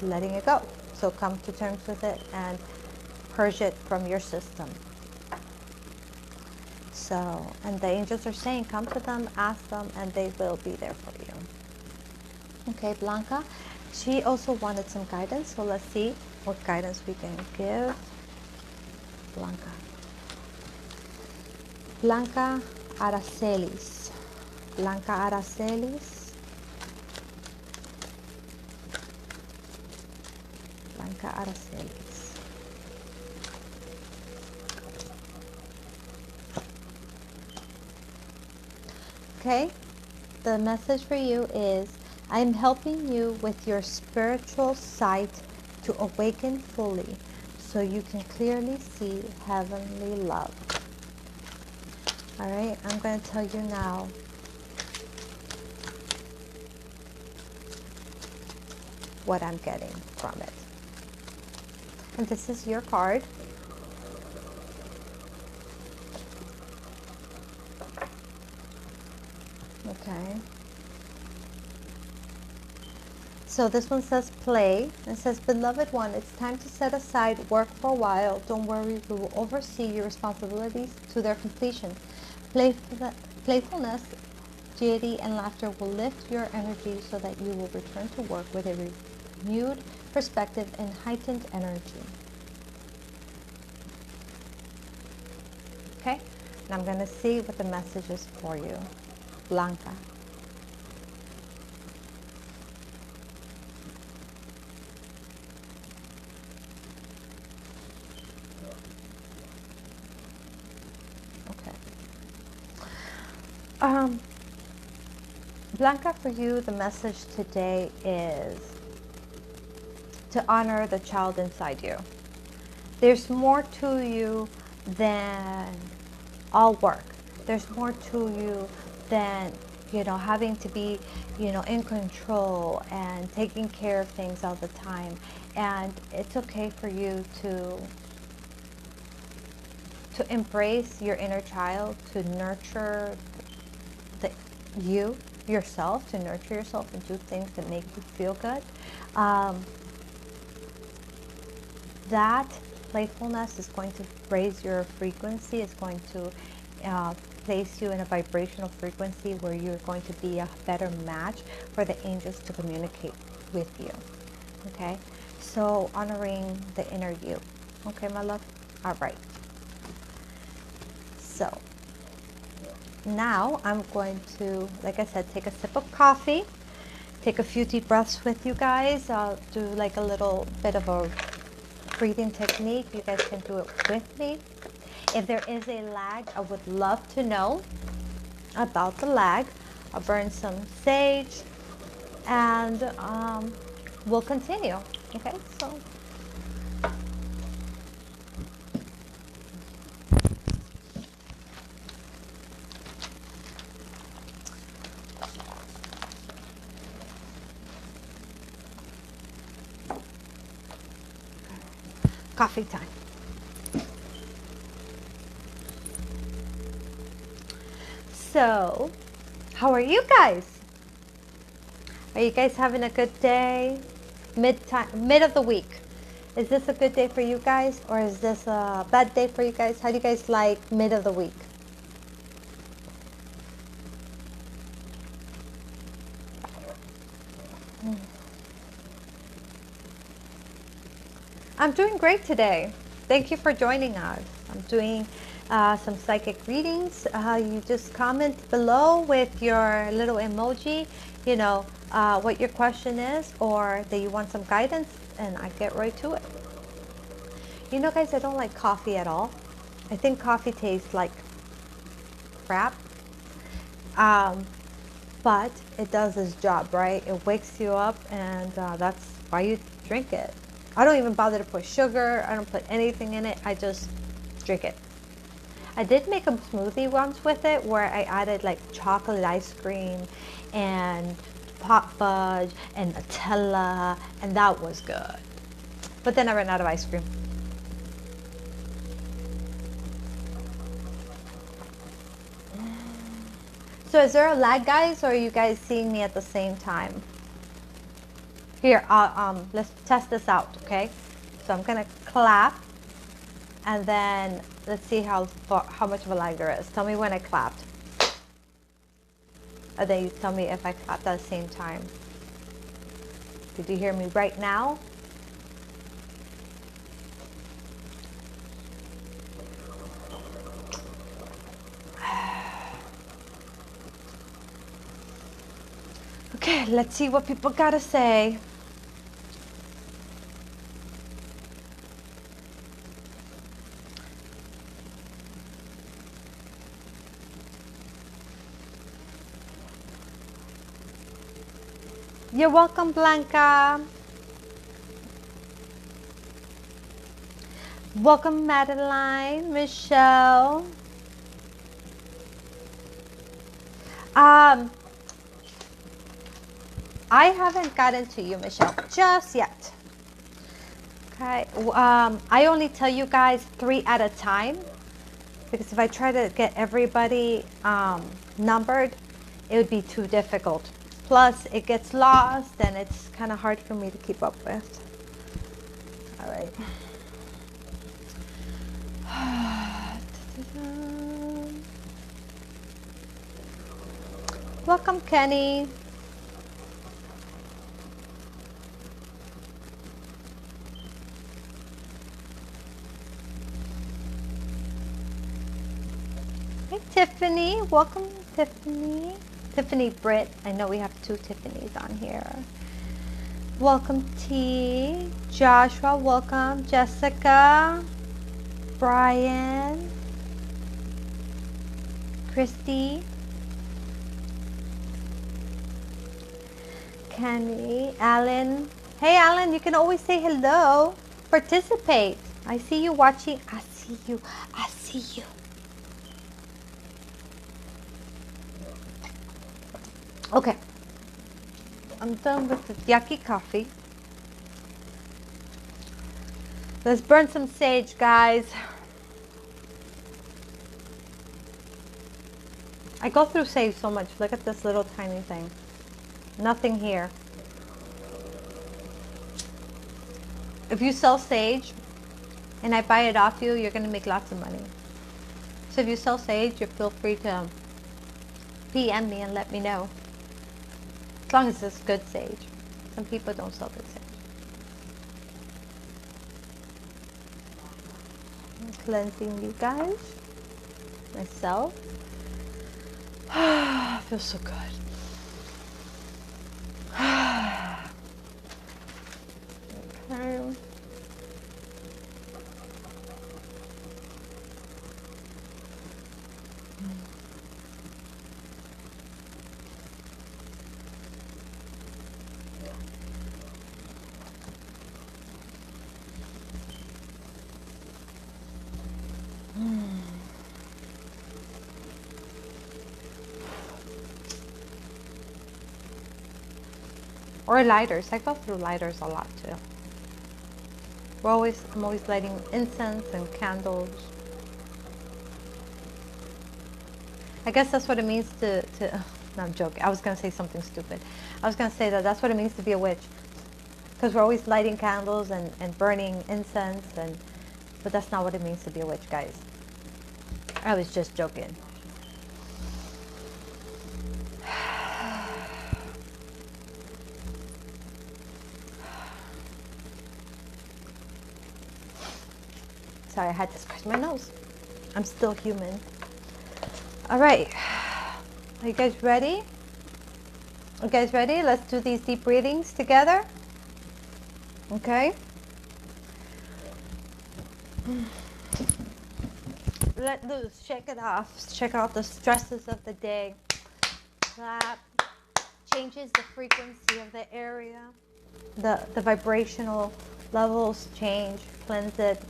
Speaker 1: letting it go. So come to terms with it and purge it from your system. So, and the angels are saying, come to them, ask them, and they will be there for you. Okay, Blanca. She also wanted some guidance, so let's see what guidance we can give Blanca. Blanca Aracelis. Blanca Aracelis. Blanca Aracelis. Okay, the message for you is, I am helping you with your spiritual sight to awaken fully so you can clearly see heavenly love. All right, I'm going to tell you now what I'm getting from it. And this is your card. Okay. So this one says play. It says, beloved one, it's time to set aside work for a while. Don't worry, we will oversee your responsibilities to their completion. Playfulness, gaiety, and laughter will lift your energy so that you will return to work with a renewed perspective and heightened energy. Okay? And I'm going to see what the message is for you. Blanca. Blanca, for you, the message today is to honor the child inside you. There's more to you than all work. There's more to you than having to be, in control and taking care of things all the time. And it's okay for you to embrace your inner child, to nurture the yourself, to nurture yourself and do things that make you feel good. That playfulness is going to raise your frequency, is going to place you in a vibrational frequency where you're going to be a better match for the angels to communicate with you. Okay? So honoring the inner you. Okay, my love? All right. So now I'm going to, like I said, take a sip of coffee, take a few deep breaths with you guys. I'll do like a little bit of a breathing technique. You guys can do it with me. If there is a lag, I would love to know about the lag. I'll burn some sage and we'll continue. Okay, so. Coffee time. So, how are you guys? Are you guys having a good day? Mid of the week. Is this a good day for you guys, or is this a bad day for you guys? How do you guys like mid of the week? I'm doing great today. Thank you for joining us. I'm doing some psychic readings. You just comment below with your little emoji, what your question is, or that you want some guidance, and I get right to it. Guys, I don't like coffee at all. I think coffee tastes like crap. But it does its job, right? It wakes you up, and that's why you drink it. I don't even bother to put sugar. I don't put anything in it. I just drink it. I did make a smoothie once with it where I added like chocolate ice cream and pot fudge and Nutella, and that was good. But then I ran out of ice cream. So is there a lag, guys, or are you guys seeing me at the same time? Here, let's test this out, okay? So I'm gonna clap, and then let's see how much of a lag there is. Tell me when I clapped. And then you tell me if I clapped at the same time. Did you hear me right now? Okay, let's see what people gotta say. You're welcome, Blanca. Welcome, Madeline, Michelle. I haven't gotten to you, Michelle, just yet. Okay. I only tell you guys 3 at a time, because if I try to get everybody numbered, it would be too difficult. Plus, it gets lost, and it's kind of hard for me to keep up with. All right. Welcome, Kenny. Hey, Tiffany. Welcome, Tiffany. Tiffany Britt. I know we have 2 Tiffany's on here. Welcome, T. Joshua, welcome. Jessica. Brian. Christy. Kenny. Alan. Hey, Alan, you can always say hello. Participate. I see you watching. I see you. I see you. Okay, I'm done with the yucky coffee. Let's burn some sage, guys. I go through sage so much. Look at this little tiny thing. Nothing here. If you sell sage and I buy it off you, you're going to make lots of money. So if you sell sage, you feel free to PM me and let me know. As long as it's good sage. Some people don't sell good sage. I'm cleansing you guys. Myself. Feels so good. Okay. Or lighters. I go through lighters a lot too. I'm always lighting incense and candles. I guess that's what it means to no, I'm joking. I was going to say something stupid. I was going to say that that's what it means to be a witch. Because we're always lighting candles and burning incense, but that's not what it means to be a witch, guys. I was just joking. Sorry, I had to scratch my nose. I'm still human. All right. Are you guys ready? You guys ready? Let's do these deep breathings together. Okay. Let loose. Shake it off. Shake off the stresses of the day. That changes the frequency of the area. The vibrational levels change. Cleanse it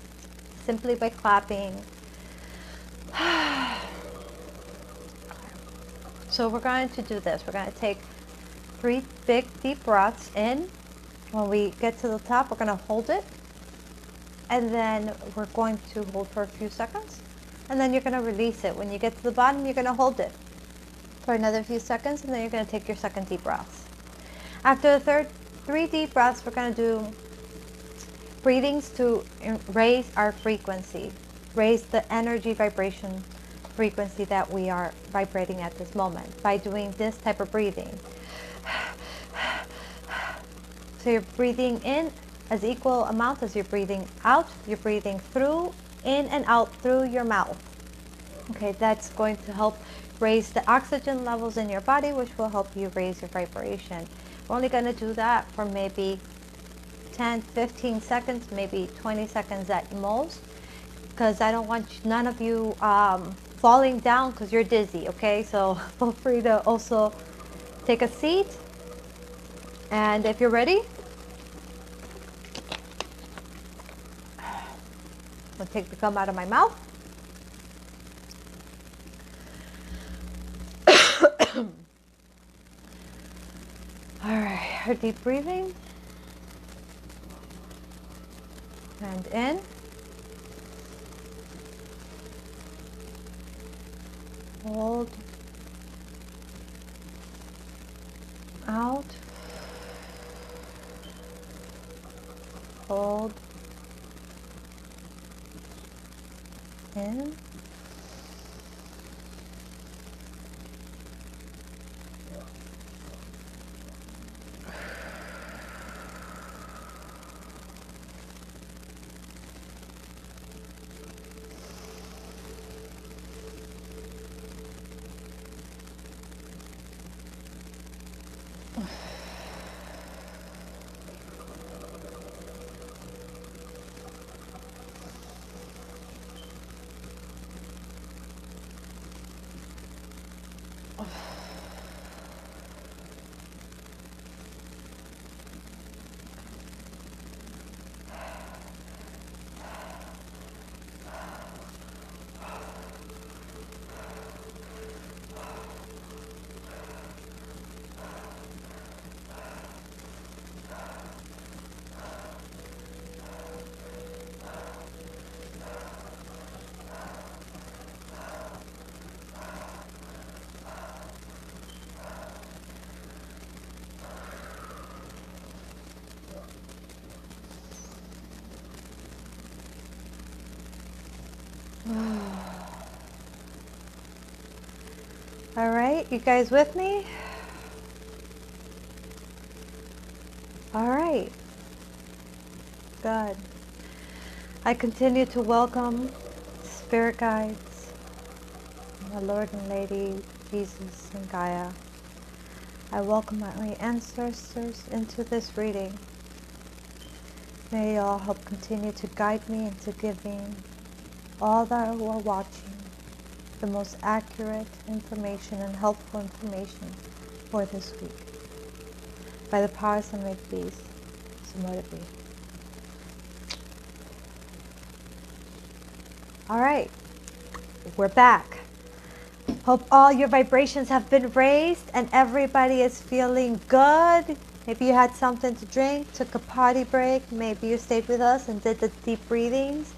Speaker 1: simply by clapping. So we're going to do this. We're going to take 3 big deep breaths in. When we get to the top, we're going to hold it. And then we're going to hold for a few seconds. And then you're going to release it. When you get to the bottom, you're going to hold it for another few seconds. And then you're going to take your second deep breath. After the 3 deep breaths, we're going to do breathings to raise our frequency. Raise the energy vibration frequency that we are vibrating at this moment by doing this type of breathing. So you're breathing in as equal amount as you're breathing out. You're breathing through, in and out through your mouth. Okay, that's going to help raise the oxygen levels in your body, which will help you raise your vibration. We're only going to do that for maybe 10, 15 seconds, maybe 20 seconds at most, because I don't want none of you falling down because you're dizzy, okay? So feel free to also take a seat. And if you're ready, I'll take the gum out of my mouth. All right, her deep breathing. And in. Hold. Out. Hold. In. All right, you guys with me? All right, good. I continue to welcome spirit guides, my Lord and Lady, Jesus and Gaia. I welcome my ancestors into this reading. May you all help continue to guide me into giving all that who are watching the most accurate information and helpful information for this week. By the powers that make peace, so let it be. All right, we're back. Hope all your vibrations have been raised and everybody is feeling good. Maybe you had something to drink, took a potty break. Maybe you stayed with us and did the deep breathings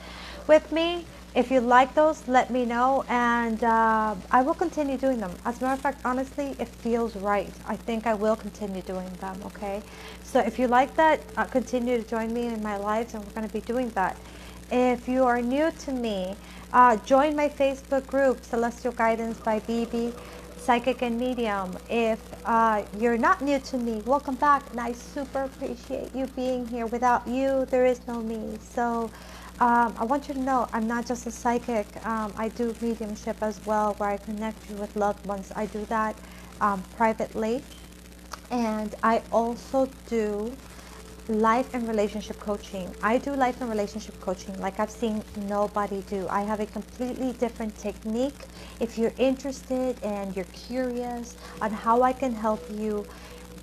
Speaker 1: with me. If you like those, let me know, and I will continue doing them. As a matter of fact, honestly, it feels right. I think I will continue doing them, okay? So if you like that, continue to join me in my lives, and we're going to be doing that. If you are new to me, join my Facebook group, Celestial Guidance by BB, Psychic and Medium. If you're not new to me, welcome back, and I super appreciate you being here. Without you, there is no me. So I want you to know I'm not just a psychic. I do mediumship as well, where I connect you with loved ones. I do that privately. And I also do life and relationship coaching. I do life and relationship coaching like I've seen nobody do. I have a completely different technique. If you're interested and you're curious on how I can help you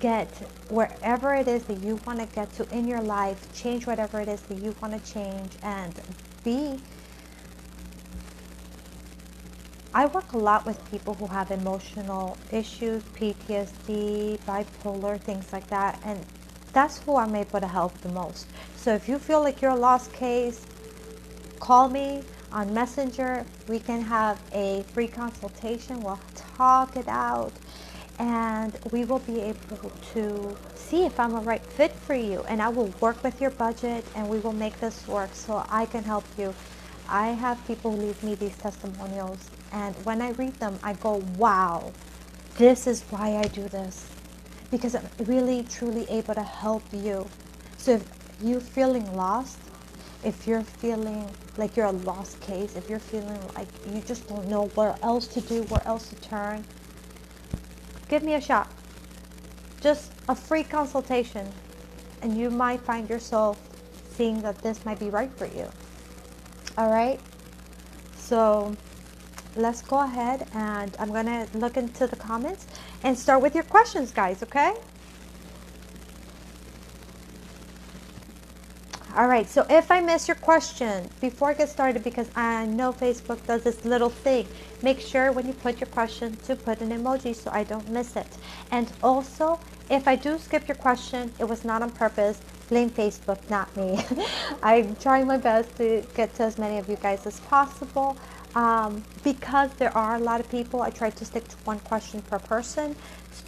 Speaker 1: get wherever it is that you want to get to in your life, change whatever it is that you want to change, and I work a lot with people who have emotional issues, PTSD, bipolar, things like that, and that's who I'm able to help the most. So if you feel like you're a lost case, call me on Messenger. We can have a free consultation. We'll talk it out, and we will be able to see if I'm a right fit for you. And I will work with your budget, and we will make this work so I can help you. I have people who leave me these testimonials, and when I read them, I go, wow, this is why I do this. Because I'm really, truly able to help you. So if you're feeling lost, if you're feeling like you're a lost case, if you're feeling like you just don't know where else to do, where else to turn, give me a shot. Just a free consultation, and you might find yourself seeing that this might be right for you. All right? So let's go ahead, and I'm going to look into the comments and start with your questions, guys, okay? All right, so if I miss your question, before I get started, because I know Facebook does this little thing, make sure when you put your question to put an emoji so I don't miss it. And also, if I do skip your question, it was not on purpose. Blame Facebook, not me. I'm trying my best to get to as many of you guys as possible. Because there are a lot of people, I try to stick to one question per person,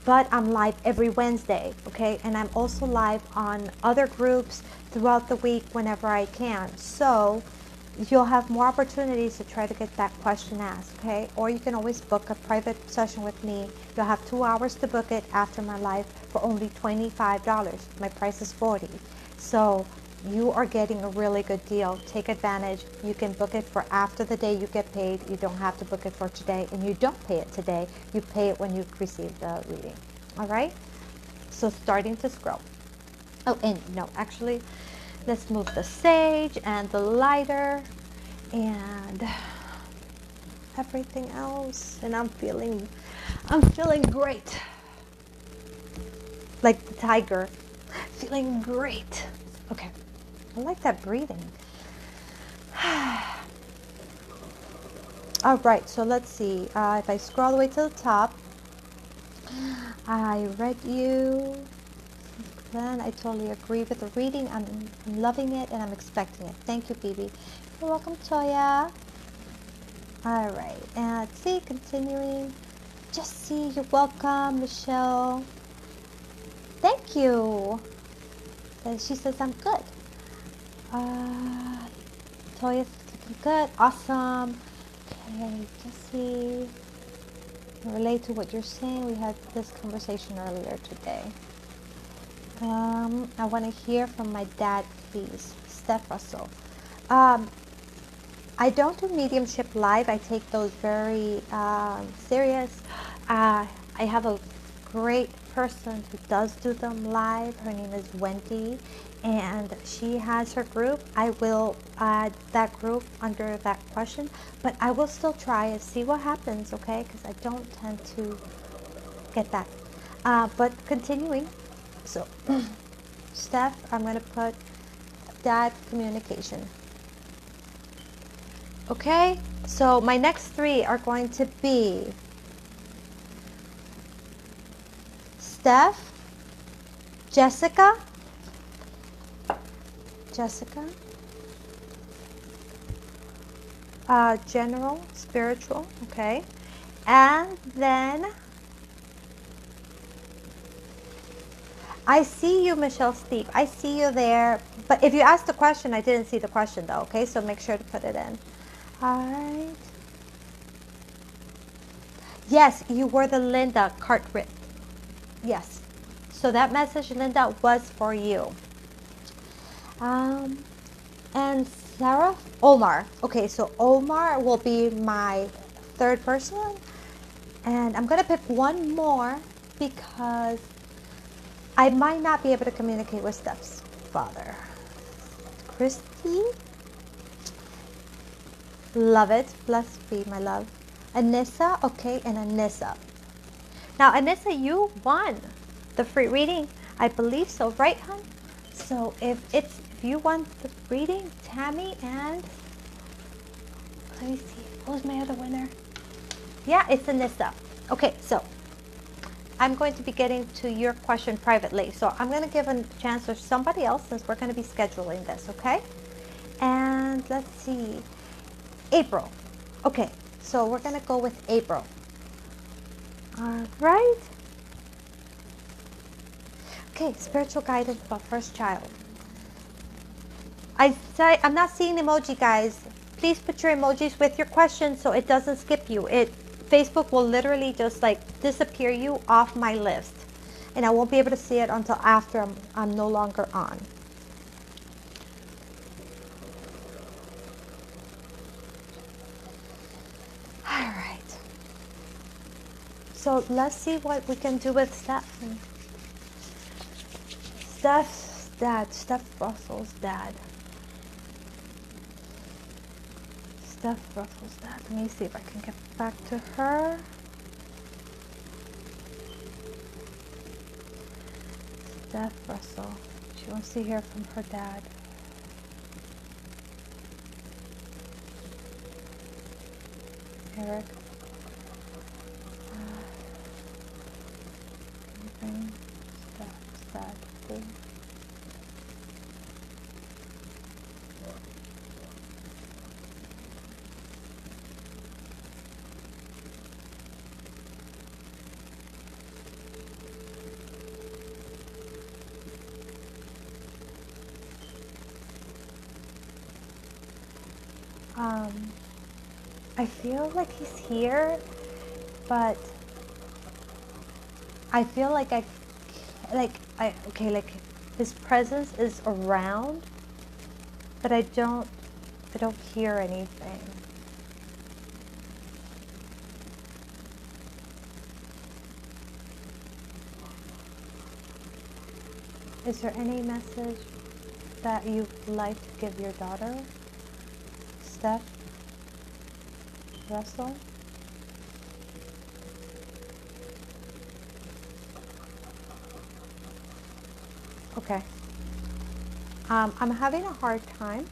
Speaker 1: but I'm live every Wednesday, okay? And I'm also live on other groups throughout the week whenever I can. So you'll have more opportunities to try to get that question asked, okay? Or you can always book a private session with me. You'll have 2 hours to book it after my live for only $25. My price is $40. So you are getting a really good deal. Take advantage. You can book it for after the day you get paid. You don't have to book it for today, and you don't pay it today. You pay it when you receive the reading. All right? So starting to scroll. Oh, and no, actually, let's move the sage and the lighter and everything else. And I'm feeling great. Like the tiger. Feeling great. Okay. I like that breathing. All right, so let's see. If I scroll all the way to the top, I read you. Then I totally agree with the reading. I'm loving it, and I'm expecting it. Thank you, BB. You're welcome, Toya. All right, and let's see, continuing. Jessie, you're welcome. Michelle. Thank you. And she says I'm good. Toya's looking good. Awesome. Okay, Jessie. relate to what you're saying. We had this conversation earlier today. I want to hear from my dad, please. Steph Russell. I don't do mediumship live. I take those very serious. I have a great person who does do them live. Her name is Wendy, and she has her group. I will add that group under that question, but I will still try and see what happens, okay? Because I don't tend to get that. But continuing, so Steph, I'm going to put dad communication. Okay, so my next three are going to be Steph, Jessica, general, spiritual, okay, and then I see you, Michelle Steep. I see you there, but if you asked the question, I didn't see the question though, okay, so make sure to put it in. All right. Yes, you were the Linda Cartwright. Yes. So that message, Linda, was for you. And Sarah, Omar. Okay, so Omar will be my third person. And I'm going to pick one more because I might not be able to communicate with Steph's father. Christy. Love it. Blessed be my love. Anissa. Okay, and Anissa. Now, Anissa, you won the free reading. I believe so, right, hon? So if you want the reading, Tammy and let me see, who's my other winner? Yeah, it's Anissa. Okay, so I'm going to be getting to your question privately. So I'm going to give a chance to somebody else since we're going to be scheduling this, okay? And let's see, April. Okay, so we're going to go with April. All right. Okay, spiritual guidance about first child. I'm not seeing emoji, guys. Please put your emojis with your questions so it doesn't skip you. Facebook will literally just like disappear you off my list, and I won't be able to see it until after I'm no longer on. All right. So let's see what we can do with Steph. Steph's dad, Steph Russell's dad. Steph Russell's dad. Let me see if I can get back to her. Steph Russell. She wants to hear from her dad. Eric. Can you bring Steph's dad, please? I feel like he's here, but I feel like his presence is around, but I don't hear anything. Is there any message that you'd like to give your daughter, Steph Russell? Okay. I'm having a hard time,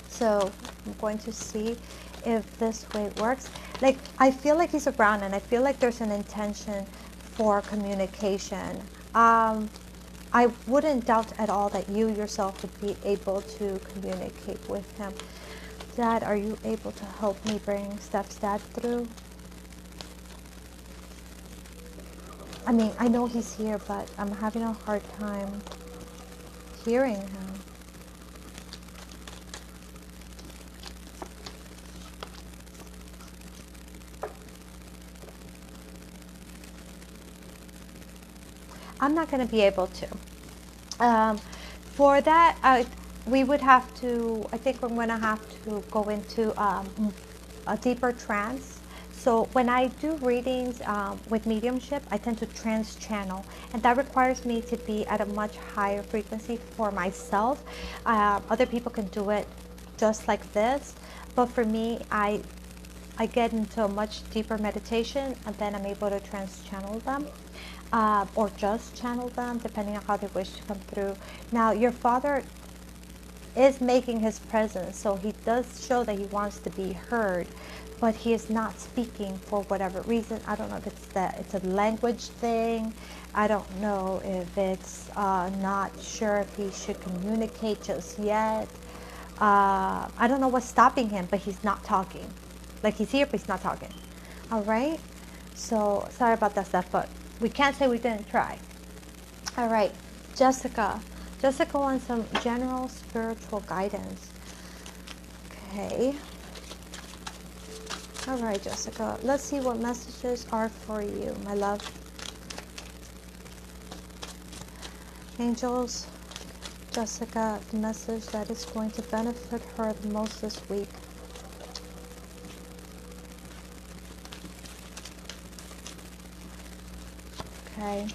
Speaker 1: so I'm going to see if this way works. Like, I feel like he's around, and I feel like there's an intention for communication. I wouldn't doubt at all that you yourself would be able to communicate with him. Dad, are you able to help me bring Steph's dad through? I mean, I know he's here, but I'm having a hard time hearing him. I'm not going to be able to. For that, we would have to, I think I'm going to have to go into a deeper trance. So when I do readings with mediumship, I tend to trance channel, and that requires me to be at a much higher frequency for myself. Other people can do it just like this, but for me, I get into a much deeper meditation, and then I'm able to trance channel them. Or just channel them, depending on how they wish to come through. Now, your father is making his presence, so he does show that he wants to be heard, but he is not speaking for whatever reason. I don't know if it's a language thing. I don't know if it's not sure if he should communicate just yet. I don't know what's stopping him, but he's not talking. Like, he's here, but he's not talking. All right? So, sorry about that stuff, but we can't say we didn't try. All right, Jessica. Jessica wants some general spiritual guidance. Okay. All right, Jessica. Let's see what messages are for you, my love. Angels, Jessica, the message that is going to benefit her the most this week. Okay.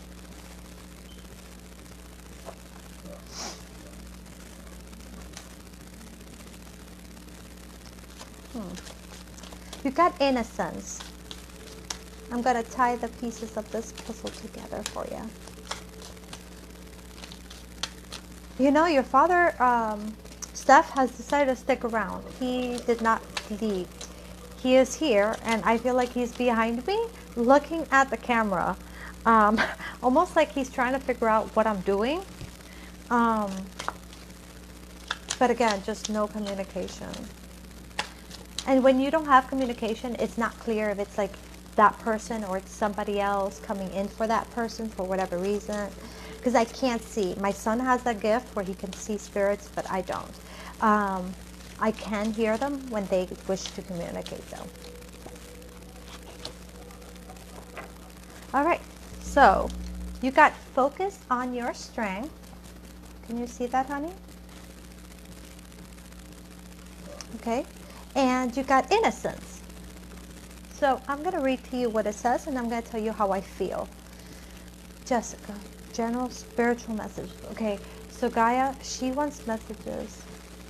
Speaker 1: You got innocence. I'm going to tie the pieces of this puzzle together for you. You know, your father, Steph, has decided to stick around. He did not leave. He is here, and I feel like he's behind me, looking at the camera. Almost like he's trying to figure out what I'm doing. But again, just no communication. And when you don't have communication, it's not clear if it's like that person or it's somebody else coming in for that person for whatever reason. Because I can't see. My son has that gift where he can see spirits, but I don't. I can hear them when they wish to communicate, though. All right. So, you got focus on your strength. Can you see that, honey? Okay. And you got innocence. So, I'm going to read to you what it says, and I'm going to tell you how I feel. Jessica, general spiritual message. Okay. So, Gaia, she wants messages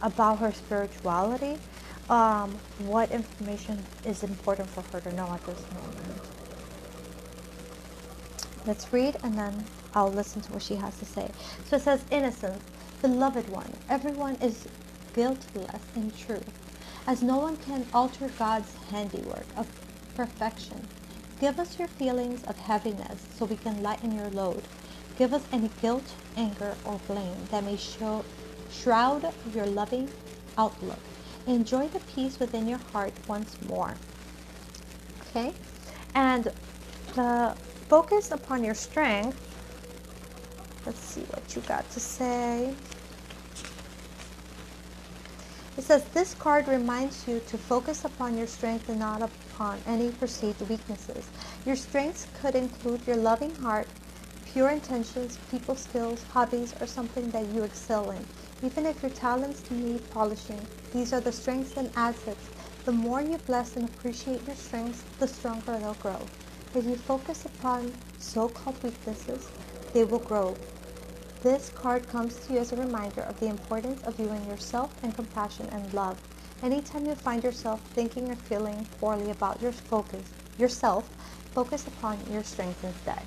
Speaker 1: about her spirituality. What information is important for her to know at this moment. Let's read, and then I'll listen to what she has to say. So it says, innocence, beloved one, everyone is guiltless in truth, as no one can alter God's handiwork of perfection. Give us your feelings of heaviness so we can lighten your load. Give us any guilt, anger, or blame that may shroud your loving outlook. Enjoy the peace within your heart once more. Okay? And the focus upon your strength. Let's see what you got to say. It says, this card reminds you to focus upon your strength and not upon any perceived weaknesses. Your strengths could include your loving heart, pure intentions, people skills, hobbies, or something that you excel in. Even if your talents need polishing, these are the strengths and assets. The more you bless and appreciate your strengths, the stronger they'll grow. If you focus upon so-called weaknesses, they will grow. This card comes to you as a reminder of the importance of viewing yourself and compassion and love. Anytime you find yourself thinking or feeling poorly about yourself, focus upon your strengths instead.